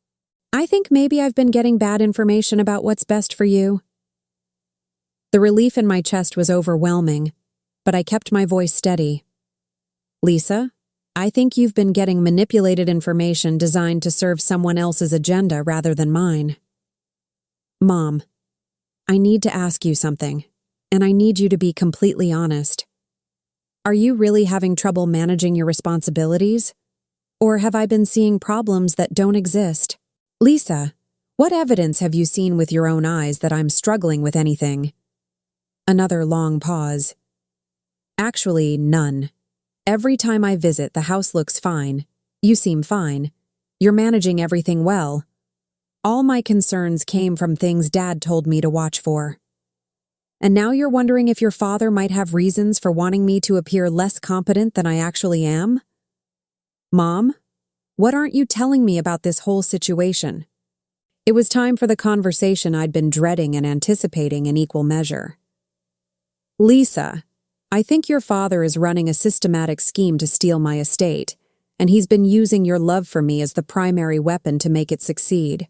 maybe I've been getting bad information about what's best for you. The relief in my chest was overwhelming, but I kept my voice steady. Lisa, I think you've been getting manipulated information designed to serve someone else's agenda rather than mine. Mom, I need to ask you something, and I need you to be completely honest. Are you really having trouble managing your responsibilities? Or have I been seeing problems that don't exist? Lisa, what evidence have you seen with your own eyes that I'm struggling with anything? Another long pause. Actually, none. Every time I visit, the house looks fine. You seem fine. You're managing everything well. All my concerns came from things Dad told me to watch for. And now you're wondering if your father might have reasons for wanting me to appear less competent than I actually am? Mom, what aren't you telling me about this whole situation? It was time for the conversation I'd been dreading and anticipating in equal measure. Lisa, I think your father is running a systematic scheme to steal my estate, and he's been using your love for me as the primary weapon to make it succeed.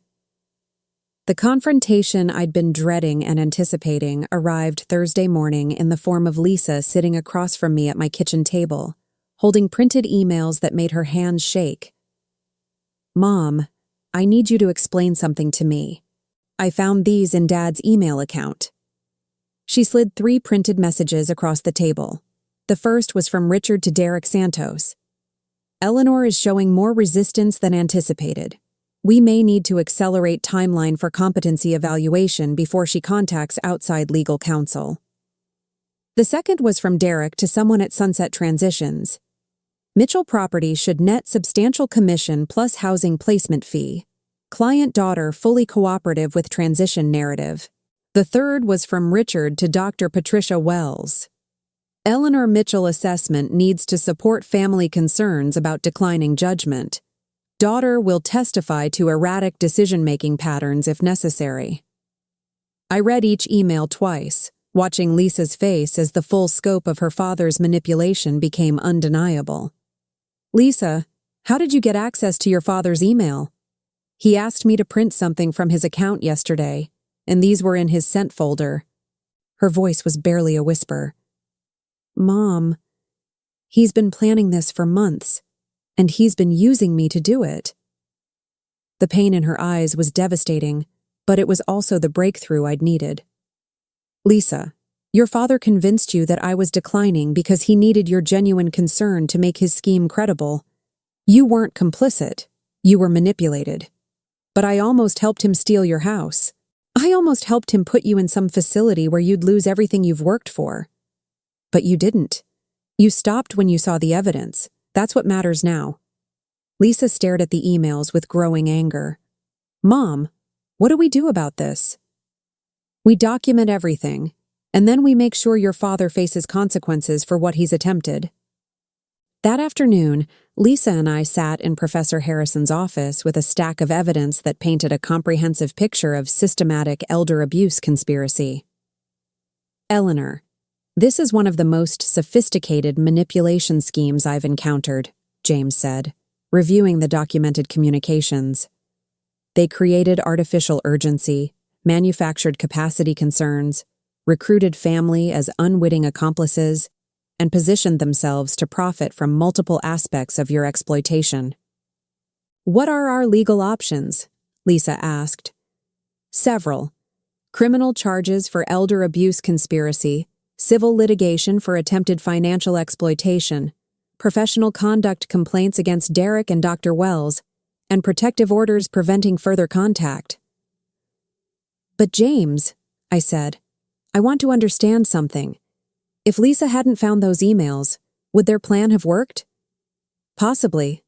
The confrontation I'd been dreading and anticipating arrived Thursday morning in the form of Lisa sitting across from me at my kitchen table, holding printed emails that made her hands shake. Mom, I need you to explain something to me. I found these in Dad's email account. She slid 3 printed messages across the table. The first was from Richard to Derek Santos. Eleanor is showing more resistance than anticipated. We may need to accelerate timeline for competency evaluation before she contacts outside legal counsel. The second was from Derek to someone at Sunset Transitions. Mitchell Properties should net substantial commission plus housing placement fee. Client daughter fully cooperative with transition narrative. The third was from Richard to Dr. Patricia Wells. Eleanor Mitchell assessment needs to support family concerns about declining judgment. Daughter will testify to erratic decision-making patterns if necessary. I read each email twice, watching Lisa's face as the full scope of her father's manipulation became undeniable. "Lisa, how did you get access to your father's email?" "He asked me to print something from his account yesterday, and these were in his sent folder." Her voice was barely a whisper. "Mom, he's been planning this for months, and he's been using me to do it." The pain in her eyes was devastating, but it was also the breakthrough I'd needed. "Lisa, your father convinced you that I was declining because he needed your genuine concern to make his scheme credible. You weren't complicit, you were manipulated. But I almost helped him steal your house. I almost helped him put you in some facility where you'd lose everything you've worked for. But you didn't. You stopped when you saw the evidence. That's what matters now." Lisa stared at the emails with growing anger. "Mom, what do we do about this?" "We document everything, and then we make sure your father faces consequences for what he's attempted." That afternoon, Lisa and I sat in Professor Harrison's office with a stack of evidence that painted a comprehensive picture of systematic elder abuse conspiracy. "Eleanor, this is one of the most sophisticated manipulation schemes I've encountered," James said, reviewing the documented communications. "They created artificial urgency, manufactured capacity concerns, recruited family as unwitting accomplices, and positioned themselves to profit from multiple aspects of your exploitation." "What are our legal options?" Lisa asked. "Several. Criminal charges for elder abuse conspiracy, civil litigation for attempted financial exploitation, professional conduct complaints against Derek and Dr. Wells, and protective orders preventing further contact." "But James," I said, "I want to understand something. If Lisa hadn't found those emails, would their plan have worked?" "Possibly.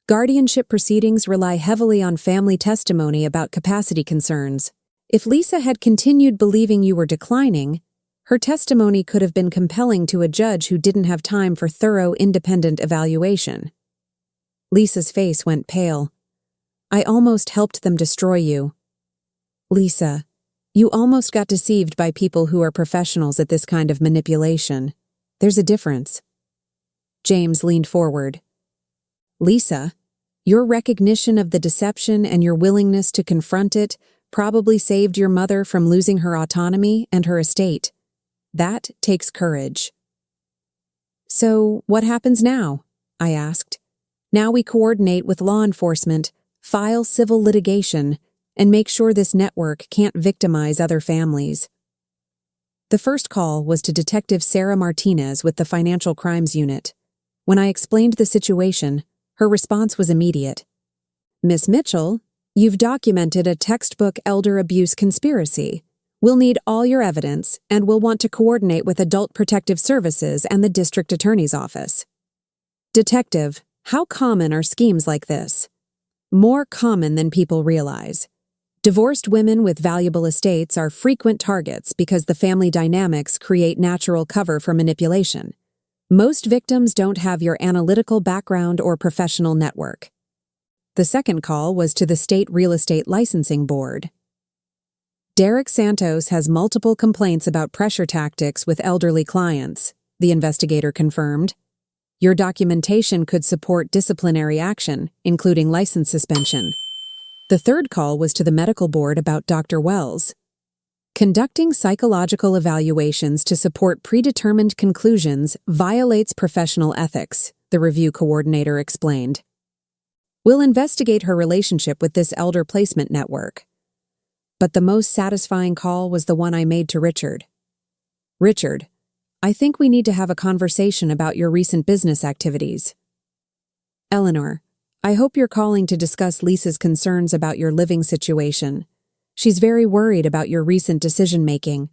Guardianship proceedings rely heavily on family testimony about capacity concerns. If Lisa had continued believing you were declining, her testimony could have been compelling to a judge who didn't have time for thorough independent evaluation." Lisa's face went pale. "I almost helped them destroy you." "Lisa, you almost got deceived by people who are professionals at this kind of manipulation. There's a difference." James leaned forward. "Lisa, your recognition of the deception and your willingness to confront it probably saved your mother from losing her autonomy and her estate. That takes courage." "So, what happens now?" I asked. "Now we coordinate with law enforcement, file civil litigation, and make sure this network can't victimize other families." The first call was to Detective Sarah Martinez with the Financial Crimes Unit. When I explained the situation, her response was immediate. "Miss Mitchell, you've documented a textbook elder abuse conspiracy. We'll need all your evidence, and we'll want to coordinate with Adult Protective Services and the District Attorney's Office." "Detective, how common are schemes like this?" "More common than people realize. Divorced women with valuable estates are frequent targets because the family dynamics create natural cover for manipulation. Most victims don't have your analytical background or professional network." The second call was to the State Real Estate Licensing Board. "Derek Santos has multiple complaints about pressure tactics with elderly clients," the investigator confirmed. "Your documentation could support disciplinary action, including license suspension." The third call was to the medical board about Dr. Wells. "Conducting psychological evaluations to support predetermined conclusions violates professional ethics," the review coordinator explained. "We'll investigate her relationship with this elder placement network." But the most satisfying call was the one I made to Richard. "Richard, I think we need to have a conversation about your recent business activities." "Eleanor, I hope you're calling to discuss Lisa's concerns about your living situation. She's very worried about your recent decision-making."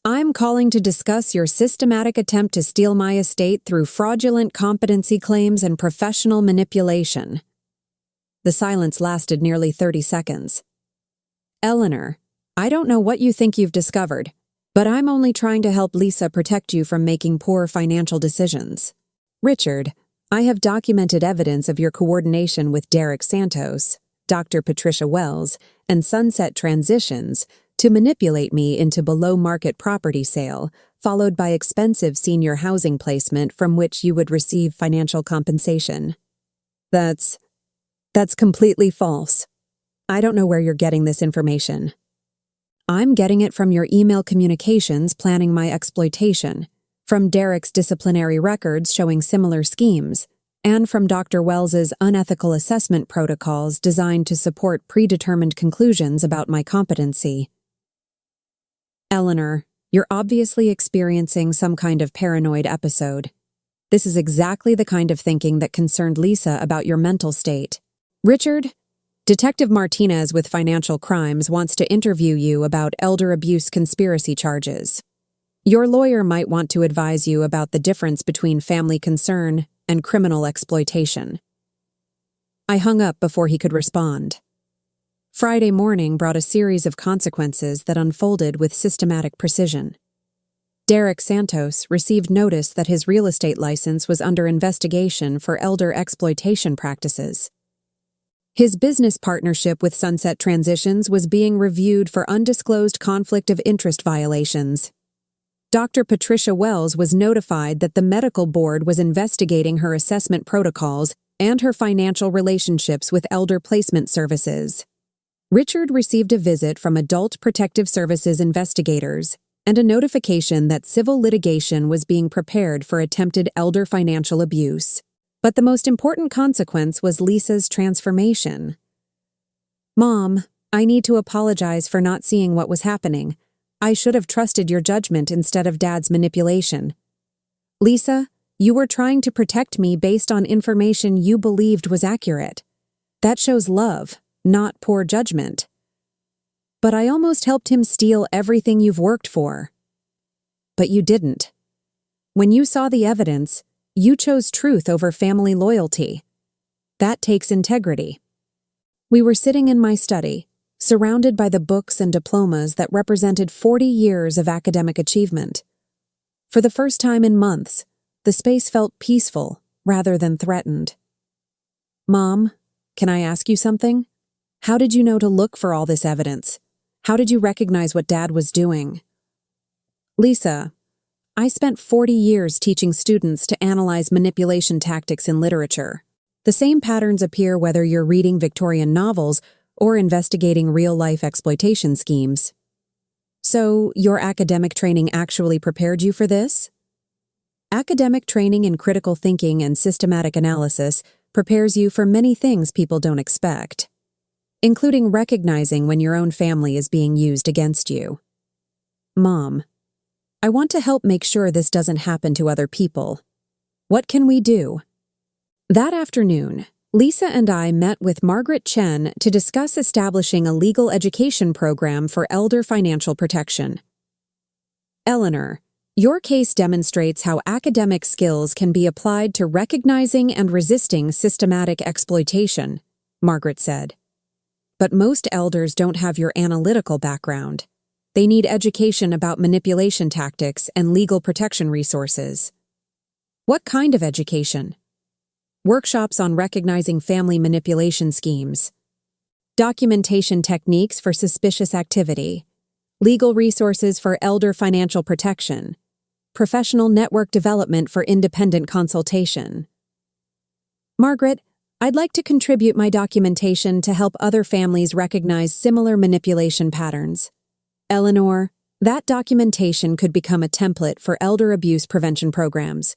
I'm calling to discuss your systematic attempt to steal my estate through fraudulent competency claims and professional manipulation. The silence lasted nearly 30 seconds. Eleanor, I don't know what you think you've discovered, but I'm only trying to help Lisa protect you from making poor financial decisions. Richard, I have documented evidence of your coordination with Derek Santos, Dr. Patricia Wells, and Sunset Transitions to manipulate me into below-market property sale, followed by expensive senior housing placement from which you would receive financial compensation. That's completely false. I don't know where you're getting this information. I'm getting it from your email communications planning my exploitation, from Derek's disciplinary records showing similar schemes, and from Dr. Wells's unethical assessment protocols designed to support predetermined conclusions about my competency. Eleanor, you're obviously experiencing some kind of paranoid episode. This is exactly the kind of thinking that concerned Lisa about your mental state. Richard, Detective Martinez with Financial Crimes wants to interview you about elder abuse conspiracy charges. Your lawyer might want to advise you about the difference between family concern and criminal exploitation. I hung up before he could respond. Friday morning brought a series of consequences that unfolded with systematic precision. Derek Santos received notice that his real estate license was under investigation for elder exploitation practices. His business partnership with Sunset Transitions was being reviewed for undisclosed conflict of interest violations. Dr. Patricia Wells was notified that the medical board was investigating her assessment protocols and her financial relationships with elder placement services. Richard received a visit from Adult Protective Services investigators and a notification that civil litigation was being prepared for attempted elder financial abuse. But the most important consequence was Lisa's transformation. Mom, I need to apologize for not seeing what was happening. I should have trusted your judgment instead of Dad's manipulation. Lisa, you were trying to protect me based on information you believed was accurate. That shows love, not poor judgment. But I almost helped him steal everything you've worked for. But you didn't. When you saw the evidence, you chose truth over family loyalty. That takes integrity. We were sitting in my study, surrounded by the books and diplomas that represented 40 years of academic achievement. For the first time in months, the space felt peaceful rather than threatened. Mom, can I ask you something? How did you know to look for all this evidence? How did you recognize what Dad was doing? Lisa, I spent 40 years teaching students to analyze manipulation tactics in literature. The same patterns appear whether you're reading Victorian novels or investigating real-life exploitation schemes. So, your academic training actually prepared you for this? Academic training in critical thinking and systematic analysis prepares you for many things people don't expect, including recognizing when your own family is being used against you. Mom, I want to help make sure this doesn't happen to other people. What can we do? That afternoon, Lisa and I met with Margaret Chen to discuss establishing a legal education program for elder financial protection. Eleanor, your case demonstrates how academic skills can be applied to recognizing and resisting systematic exploitation, Margaret said. But most elders don't have your analytical background. They need education about manipulation tactics and legal protection resources. What kind of education? Workshops on recognizing family manipulation schemes, documentation techniques for suspicious activity, legal resources for elder financial protection, professional network development for independent consultation. Margaret, I'd like to contribute my documentation to help other families recognize similar manipulation patterns. Eleanor, that documentation could become a template for elder abuse prevention programs.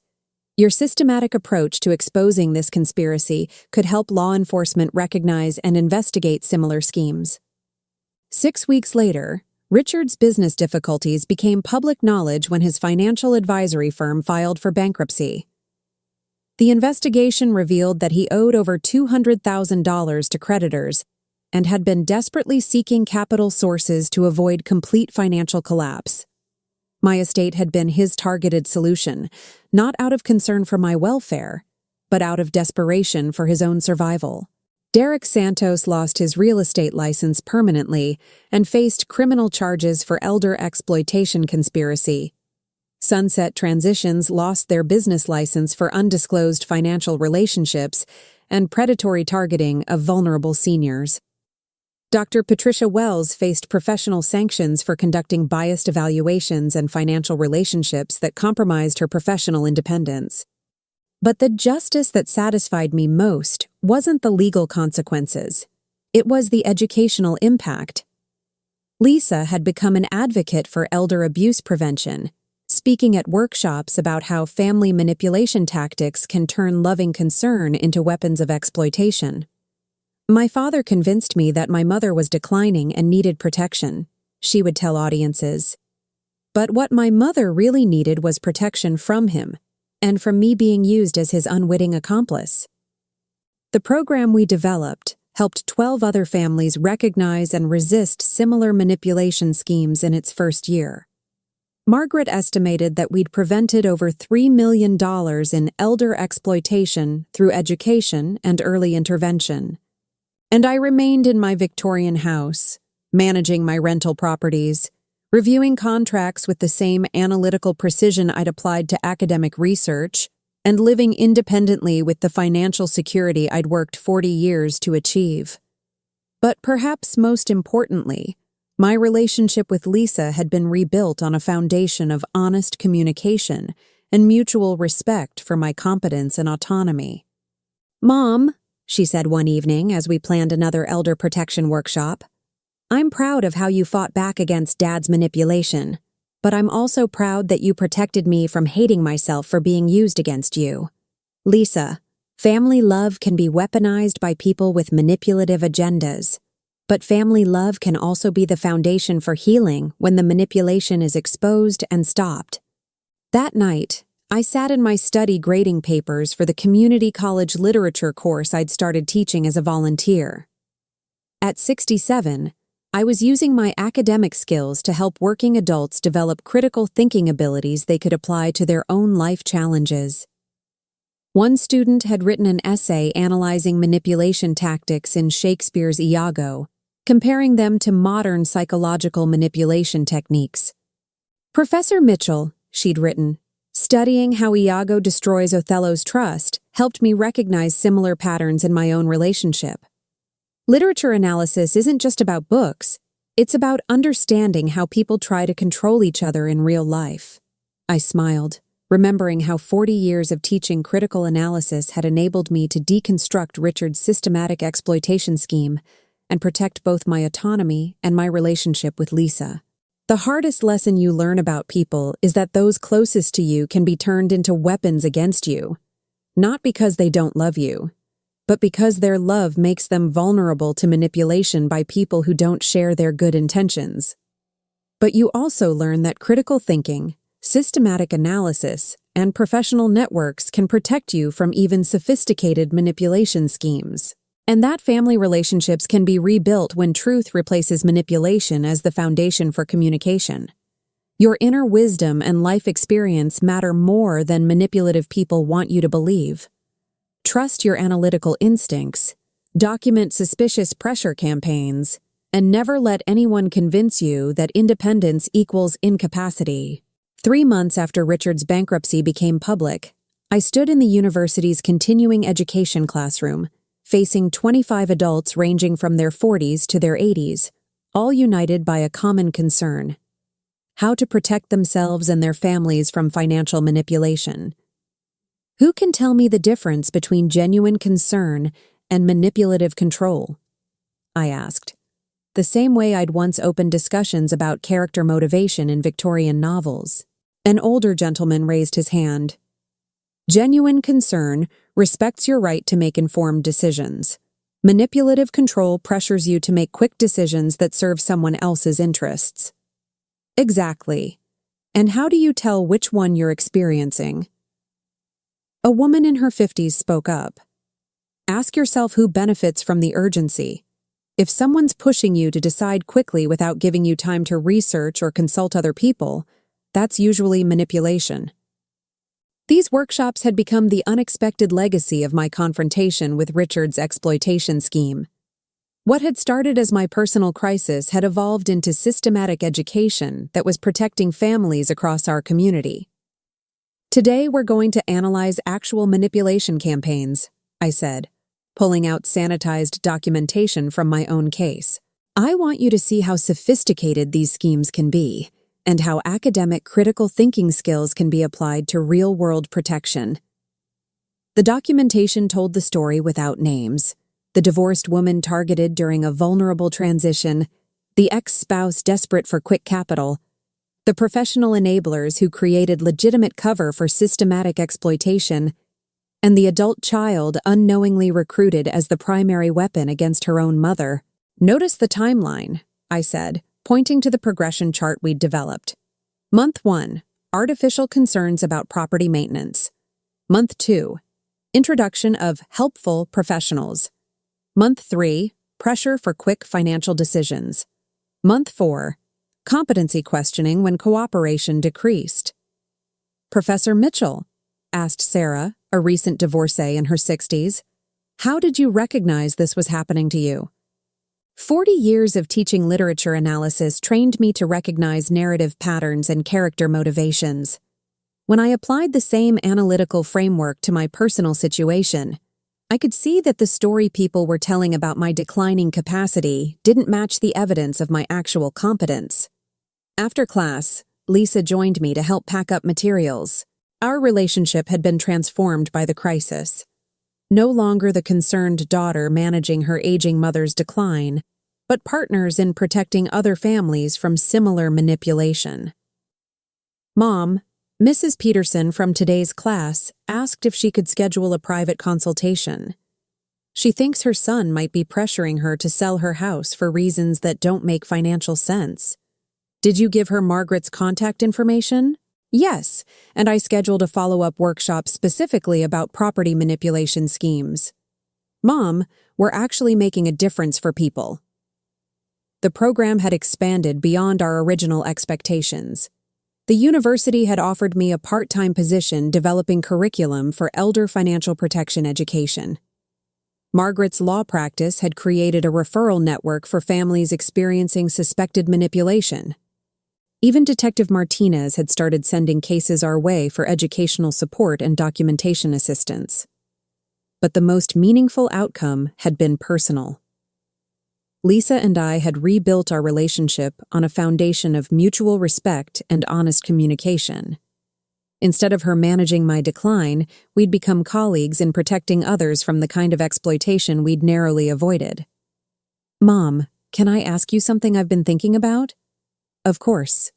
Your systematic approach to exposing this conspiracy could help law enforcement recognize and investigate similar schemes. 6 weeks later, Richard's business difficulties became public knowledge when his financial advisory firm filed for bankruptcy. The investigation revealed that he owed over $200,000 to creditors and had been desperately seeking capital sources to avoid complete financial collapse. My estate had been his targeted solution, not out of concern for my welfare, but out of desperation for his own survival. Derek Santos lost his real estate license permanently and faced criminal charges for elder exploitation conspiracy. Sunset Transitions lost their business license for undisclosed financial relationships and predatory targeting of vulnerable seniors. Dr. Patricia Wells faced professional sanctions for conducting biased evaluations and financial relationships that compromised her professional independence. But the justice that satisfied me most wasn't the legal consequences. It was the educational impact. Lisa had become an advocate for elder abuse prevention, speaking at workshops about how family manipulation tactics can turn loving concern into weapons of exploitation. My father convinced me that my mother was declining and needed protection, she would tell audiences. But what my mother really needed was protection from him, and from me being used as his unwitting accomplice. The program we developed helped 12 other families recognize and resist similar manipulation schemes in its first year. Margaret estimated that we'd prevented over $3 million in elder exploitation through education and early intervention. And I remained in my Victorian house, managing my rental properties, reviewing contracts with the same analytical precision I'd applied to academic research, and living independently with the financial security I'd worked 40 years to achieve. But perhaps most importantly, my relationship with Lisa had been rebuilt on a foundation of honest communication and mutual respect for my competence and autonomy. "Mom," she said one evening as we planned another elder protection workshop, "I'm proud of how you fought back against Dad's manipulation, but I'm also proud that you protected me from hating myself for being used against you. Lisa, family love can be weaponized by people with manipulative agendas, but family love can also be the foundation for healing when the manipulation is exposed and stopped." That night, I sat in my study grading papers for the community college literature course I'd started teaching as a volunteer. At 67, I was using my academic skills to help working adults develop critical thinking abilities they could apply to their own life challenges. One student had written an essay analyzing manipulation tactics in Shakespeare's Iago, comparing them to modern psychological manipulation techniques. "Professor Mitchell," she'd written, "studying how Iago destroys Othello's trust helped me recognize similar patterns in my own relationship. Literature analysis isn't just about books, it's about understanding how people try to control each other in real life." I smiled, remembering how 40 years of teaching critical analysis had enabled me to deconstruct Richard's systematic exploitation scheme and protect both my autonomy and my relationship with Lisa. The hardest lesson you learn about people is that those closest to you can be turned into weapons against you, not because they don't love you, but because their love makes them vulnerable to manipulation by people who don't share their good intentions. But you also learn that critical thinking, systematic analysis, and professional networks can protect you from even sophisticated manipulation schemes. And that family relationships can be rebuilt when truth replaces manipulation as the foundation for communication. Your inner wisdom and life experience matter more than manipulative people want you to believe. Trust your analytical instincts, document suspicious pressure campaigns, and never let anyone convince you that independence equals incapacity. 3 months after Richard's bankruptcy became public, I stood in the university's continuing education classroom, facing 25 adults ranging from their 40s to their 80s, all united by a common concern: how to protect themselves and their families from financial manipulation. Who can tell me the difference between genuine concern and manipulative control? I asked, the same way I'd once opened discussions about character motivation in Victorian novels. An older gentleman raised his hand. "Genuine concern respects your right to make informed decisions. Manipulative control pressures you to make quick decisions that serve someone else's interests." "Exactly. And how do you tell which one you're experiencing?" A woman in her 50s spoke up. "Ask yourself who benefits from the urgency. If someone's pushing you to decide quickly without giving you time to research or consult other people, That's usually manipulation. These workshops had become the unexpected legacy of my confrontation with Richard's exploitation scheme. What had started as my personal crisis had evolved into systematic education that was protecting families across our community. Today we're going to analyze actual manipulation campaigns, I said, pulling out sanitized documentation from my own case. I want you to see how sophisticated these schemes can be, and how academic critical thinking skills can be applied to real-world protection. The documentation told the story without names. The divorced woman targeted during a vulnerable transition, the ex-spouse desperate for quick capital, the professional enablers who created legitimate cover for systematic exploitation, and the adult child unknowingly recruited as the primary weapon against her own mother. Notice the timeline, I said, pointing to the progression chart we'd developed. Month 1, artificial concerns about property maintenance. Month 2, introduction of helpful professionals. Month 3, pressure for quick financial decisions. Month 4, competency questioning when cooperation decreased. Professor Mitchell, asked Sarah, a recent divorcee in her 60s, how did you recognize this was happening to you? 40 years of teaching literature analysis trained me to recognize narrative patterns and character motivations. When I applied the same analytical framework to my personal situation, I could see that the story people were telling about my declining capacity didn't match the evidence of my actual competence. After class, Lisa joined me to help pack up materials. Our relationship had been transformed by the crisis. No longer the concerned daughter managing her aging mother's decline, but partners in protecting other families from similar manipulation. Mom, Mrs. Peterson from today's class asked if she could schedule a private consultation. She thinks her son might be pressuring her to sell her house for reasons that don't make financial sense. Did you give her Margaret's contact information? Yes, and I scheduled a follow-up workshop specifically about property manipulation schemes. Mom, we're actually making a difference for people. The program had expanded beyond our original expectations. The university had offered me a part-time position developing curriculum for elder financial protection education. Margaret's law practice had created a referral network for families experiencing suspected manipulation. Even Detective Martinez had started sending cases our way for educational support and documentation assistance. But the most meaningful outcome had been personal. Lisa and I had rebuilt our relationship on a foundation of mutual respect and honest communication. Instead of her managing my decline, we'd become colleagues in protecting others from the kind of exploitation we'd narrowly avoided. Mom, can I ask you something I've been thinking about? Of course.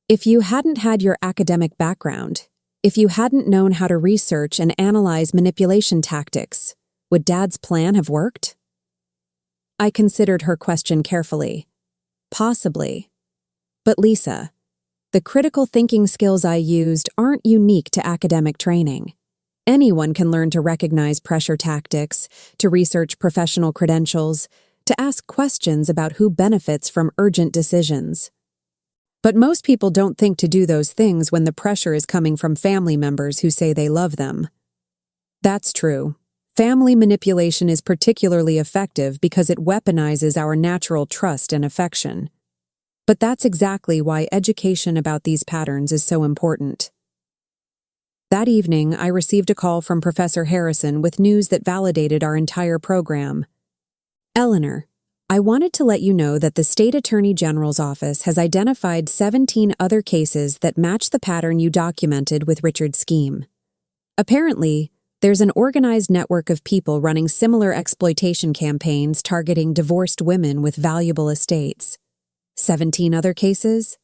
If you hadn't had your academic background, if you hadn't known how to research and analyze manipulation tactics, would Dad's plan have worked? I considered her question carefully. Possibly. But Lisa, the critical thinking skills I used aren't unique to academic training. Anyone can learn to recognize pressure tactics, to research professional credentials, to ask questions about who benefits from urgent decisions. But most people don't think to do those things when the pressure is coming from family members who say they love them. That's true. Family manipulation is particularly effective because it weaponizes our natural trust and affection. But that's exactly why education about these patterns is so important. That evening, I received a call from Professor Harrison with news that validated our entire program. Eleanor, I wanted to let you know that the State Attorney General's office has identified 17 other cases that match the pattern you documented with Richard's scheme. Apparently, there's an organized network of people running similar exploitation campaigns targeting divorced women with valuable estates. 17 other cases?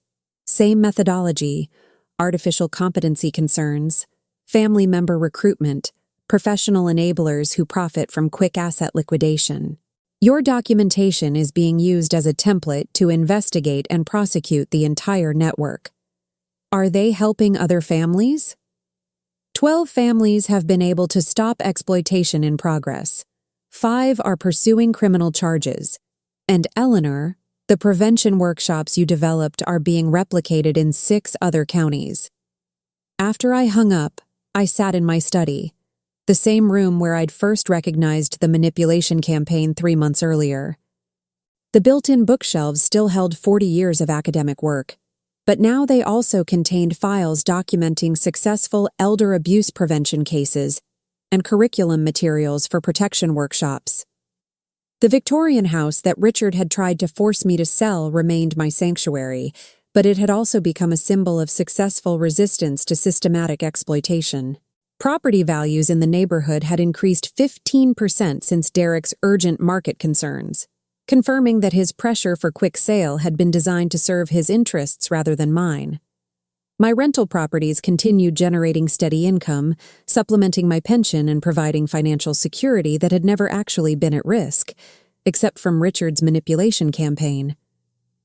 Same methodology, artificial competency concerns, family member recruitment, professional enablers who profit from quick asset liquidation. Your documentation is being used as a template to investigate and prosecute the entire network. Are they helping other families? 12 families have been able to stop exploitation in progress. 5 are pursuing criminal charges. And Eleanor, The prevention workshops you developed are being replicated in 6 other counties. After I hung up, I sat in my study, the same room where I'd first recognized the manipulation campaign 3 months earlier. The built-in bookshelves still held 40 years of academic work, but now they also contained files documenting successful elder abuse prevention cases and curriculum materials for protection workshops. The Victorian house that Richard had tried to force me to sell remained my sanctuary, but it had also become a symbol of successful resistance to systematic exploitation. Property values in the neighborhood had increased 15% since Derek's urgent market concerns, confirming that his pressure for quick sale had been designed to serve his interests rather than mine. My rental properties continued generating steady income, supplementing my pension and providing financial security that had never actually been at risk, except from Richard's manipulation campaign.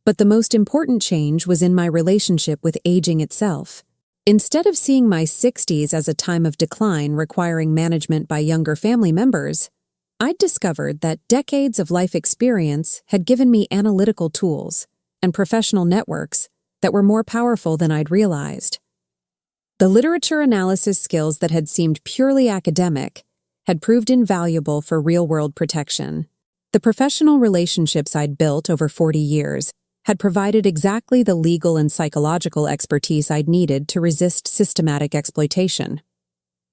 But the most important change was in my relationship with aging itself. Instead of seeing my 60s as a time of decline requiring management by younger family members, I'd discovered that decades of life experience had given me analytical tools and professional networks that were more powerful than I'd realized. The literature analysis skills that had seemed purely academic had proved invaluable for real-world protection. The professional relationships I'd built over 40 years had provided exactly the legal and psychological expertise I'd needed to resist systematic exploitation.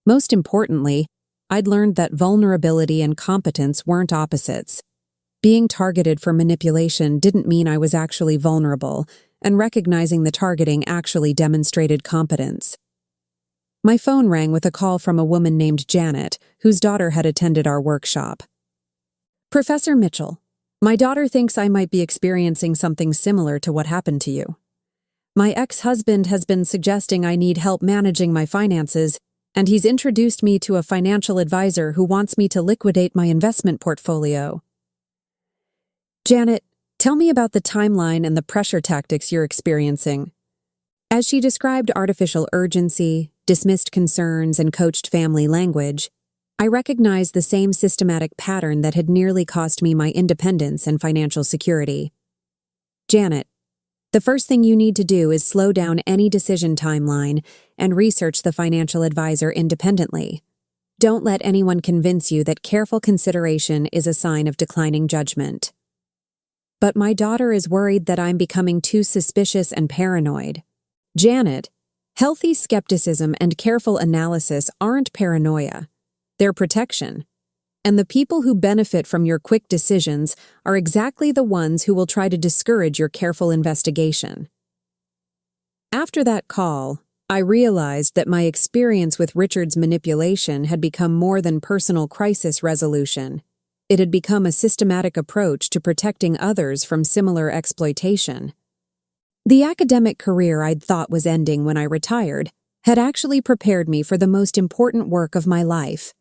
Most importantly, I'd learned that vulnerability and competence weren't opposites. Being targeted for manipulation didn't mean I was actually vulnerable, and recognizing the targeting actually demonstrated competence. My phone rang with a call from a woman named Janet, whose daughter had attended our workshop. "Professor Mitchell, my daughter thinks I might be experiencing something similar to what happened to you. My ex-husband has been suggesting I need help managing my finances, and he's introduced me to a financial advisor who wants me to liquidate my investment portfolio." "Janet, tell me about the timeline and the pressure tactics you're experiencing." As she described artificial urgency, dismissed concerns, and coached family language, I recognized the same systematic pattern that had nearly cost me my independence and financial security. "Janet, the first thing you need to do is slow down any decision timeline and research the financial advisor independently. Don't let anyone convince you that careful consideration is a sign of declining judgment." "But my daughter is worried that I'm becoming too suspicious and paranoid." "Janet, healthy skepticism and careful analysis aren't paranoia. They're protection. And the people who benefit from your quick decisions are exactly the ones who will try to discourage your careful investigation." After that call, I realized that my experience with Richard's manipulation had become more than personal crisis resolution. It had become a systematic approach to protecting others from similar exploitation. The academic career I'd thought was ending when I retired had actually prepared me for the most important work of my life,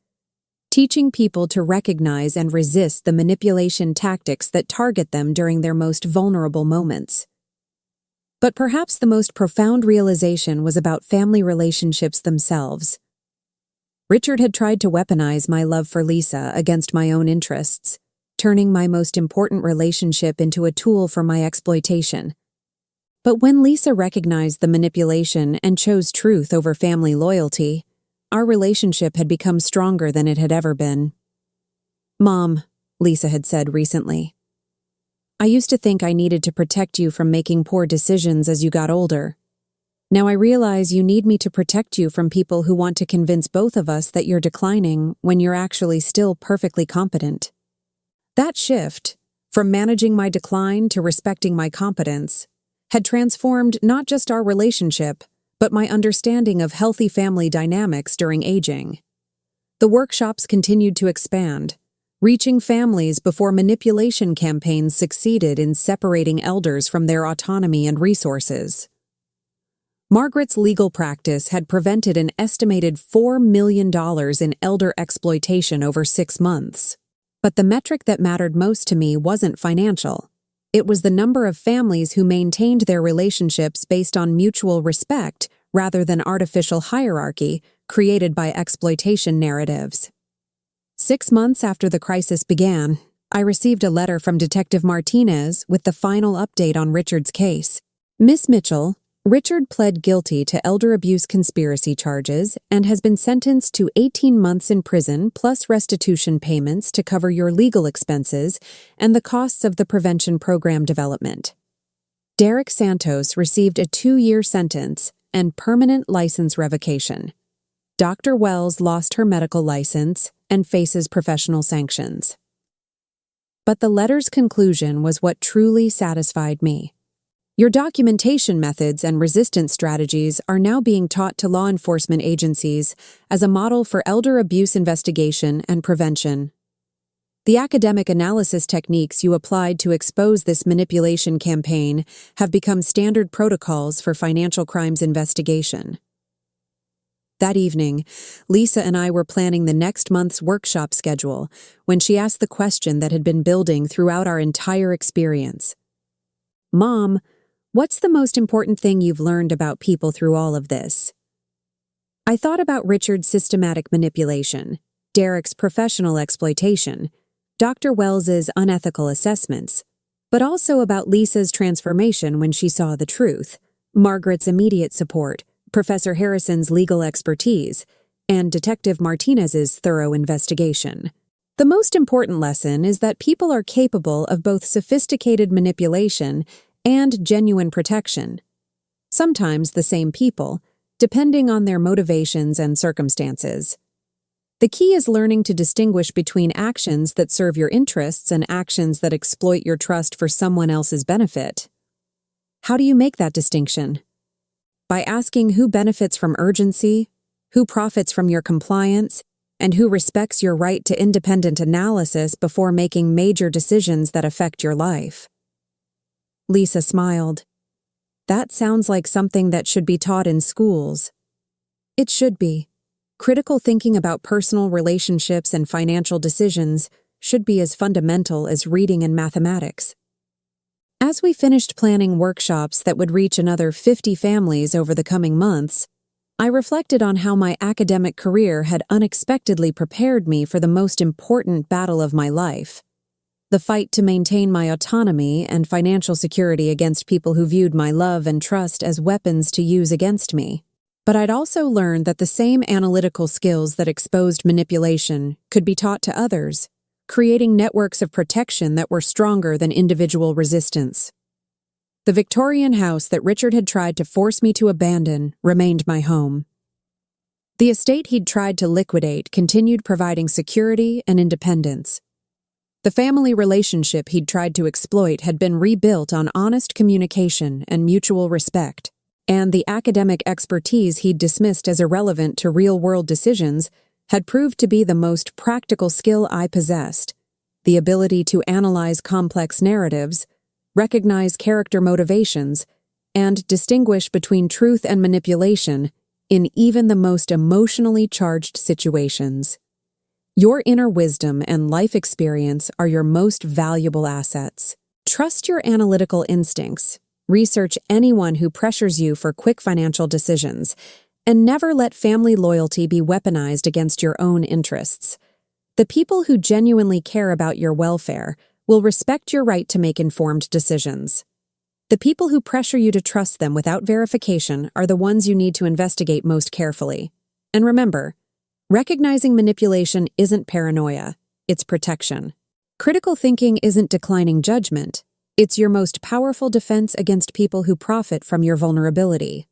teaching people to recognize and resist the manipulation tactics that target them during their most vulnerable moments. But perhaps the most profound realization was about family relationships themselves. Richard had tried to weaponize my love for Lisa against my own interests, turning my most important relationship into a tool for my exploitation. But when Lisa recognized the manipulation and chose truth over family loyalty, our relationship had become stronger than it had ever been. "Mom," Lisa had said recently, "I used to think I needed to protect you from making poor decisions as you got older. Now I realize you need me to protect you from people who want to convince both of us that you're declining when you're actually still perfectly competent." That shift, from managing my decline to respecting my competence, had transformed not just our relationship, but my understanding of healthy family dynamics during aging. The workshops continued to expand, reaching families before manipulation campaigns succeeded in separating elders from their autonomy and resources. Margaret's legal practice had prevented an estimated $4 million in elder exploitation over 6 months. But the metric that mattered most to me wasn't financial. It was the number of families who maintained their relationships based on mutual respect rather than artificial hierarchy created by exploitation narratives. 6 months after the crisis began, I received a letter from Detective Martinez with the final update on Richard's case. Miss Mitchell, Richard pled guilty to elder abuse conspiracy charges and has been sentenced to 18 months in prison plus restitution payments to cover your legal expenses and the costs of the prevention program development. Derek Santos received a 2-year sentence and permanent license revocation. Dr. Wells lost her medical license and faces professional sanctions. But the letter's conclusion was what truly satisfied me. Your documentation methods and resistance strategies are now being taught to law enforcement agencies as a model for elder abuse investigation and prevention. The academic analysis techniques you applied to expose this manipulation campaign have become standard protocols for financial crimes investigation. That evening, Lisa and I were planning the next month's workshop schedule when she asked the question that had been building throughout our entire experience. "Mom, what's the most important thing you've learned about people through all of this?" I thought about Richard's systematic manipulation, Derek's professional exploitation, Dr. Wells's unethical assessments, but also about Lisa's transformation when she saw the truth, Margaret's immediate support, Professor Harrison's legal expertise, and Detective Martinez's thorough investigation. The most important lesson is that people are capable of both sophisticated manipulation and genuine protection. Sometimes the same people, depending on their motivations and circumstances. The key is learning to distinguish between actions that serve your interests and actions that exploit your trust for someone else's benefit. How do you make that distinction? By asking who benefits from urgency, who profits from your compliance, and who respects your right to independent analysis before making major decisions that affect your life. Lisa smiled. That sounds like something that should be taught in schools. It should be. Critical thinking about personal relationships and financial decisions should be as fundamental as reading and mathematics. As we finished planning workshops that would reach another 50 families over the coming months, I reflected on how my academic career had unexpectedly prepared me for the most important battle of my life. The fight to maintain my autonomy and financial security against people who viewed my love and trust as weapons to use against me. But I'd also learned that the same analytical skills that exposed manipulation could be taught to others, creating networks of protection that were stronger than individual resistance. The Victorian house that Richard had tried to force me to abandon remained my home. The estate he'd tried to liquidate continued providing security and independence. The family relationship he'd tried to exploit had been rebuilt on honest communication and mutual respect, and the academic expertise he'd dismissed as irrelevant to real-world decisions had proved to be the most practical skill I possessed, the ability to analyze complex narratives, recognize character motivations, and distinguish between truth and manipulation in even the most emotionally charged situations. Your inner wisdom and life experience are your most valuable assets. Trust your analytical instincts, research anyone who pressures you for quick financial decisions, and never let family loyalty be weaponized against your own interests. The people who genuinely care about your welfare will respect your right to make informed decisions. The people who pressure you to trust them without verification are the ones you need to investigate most carefully. And remember, recognizing manipulation isn't paranoia, it's protection. Critical thinking isn't declining judgment, it's your most powerful defense against people who profit from your vulnerability.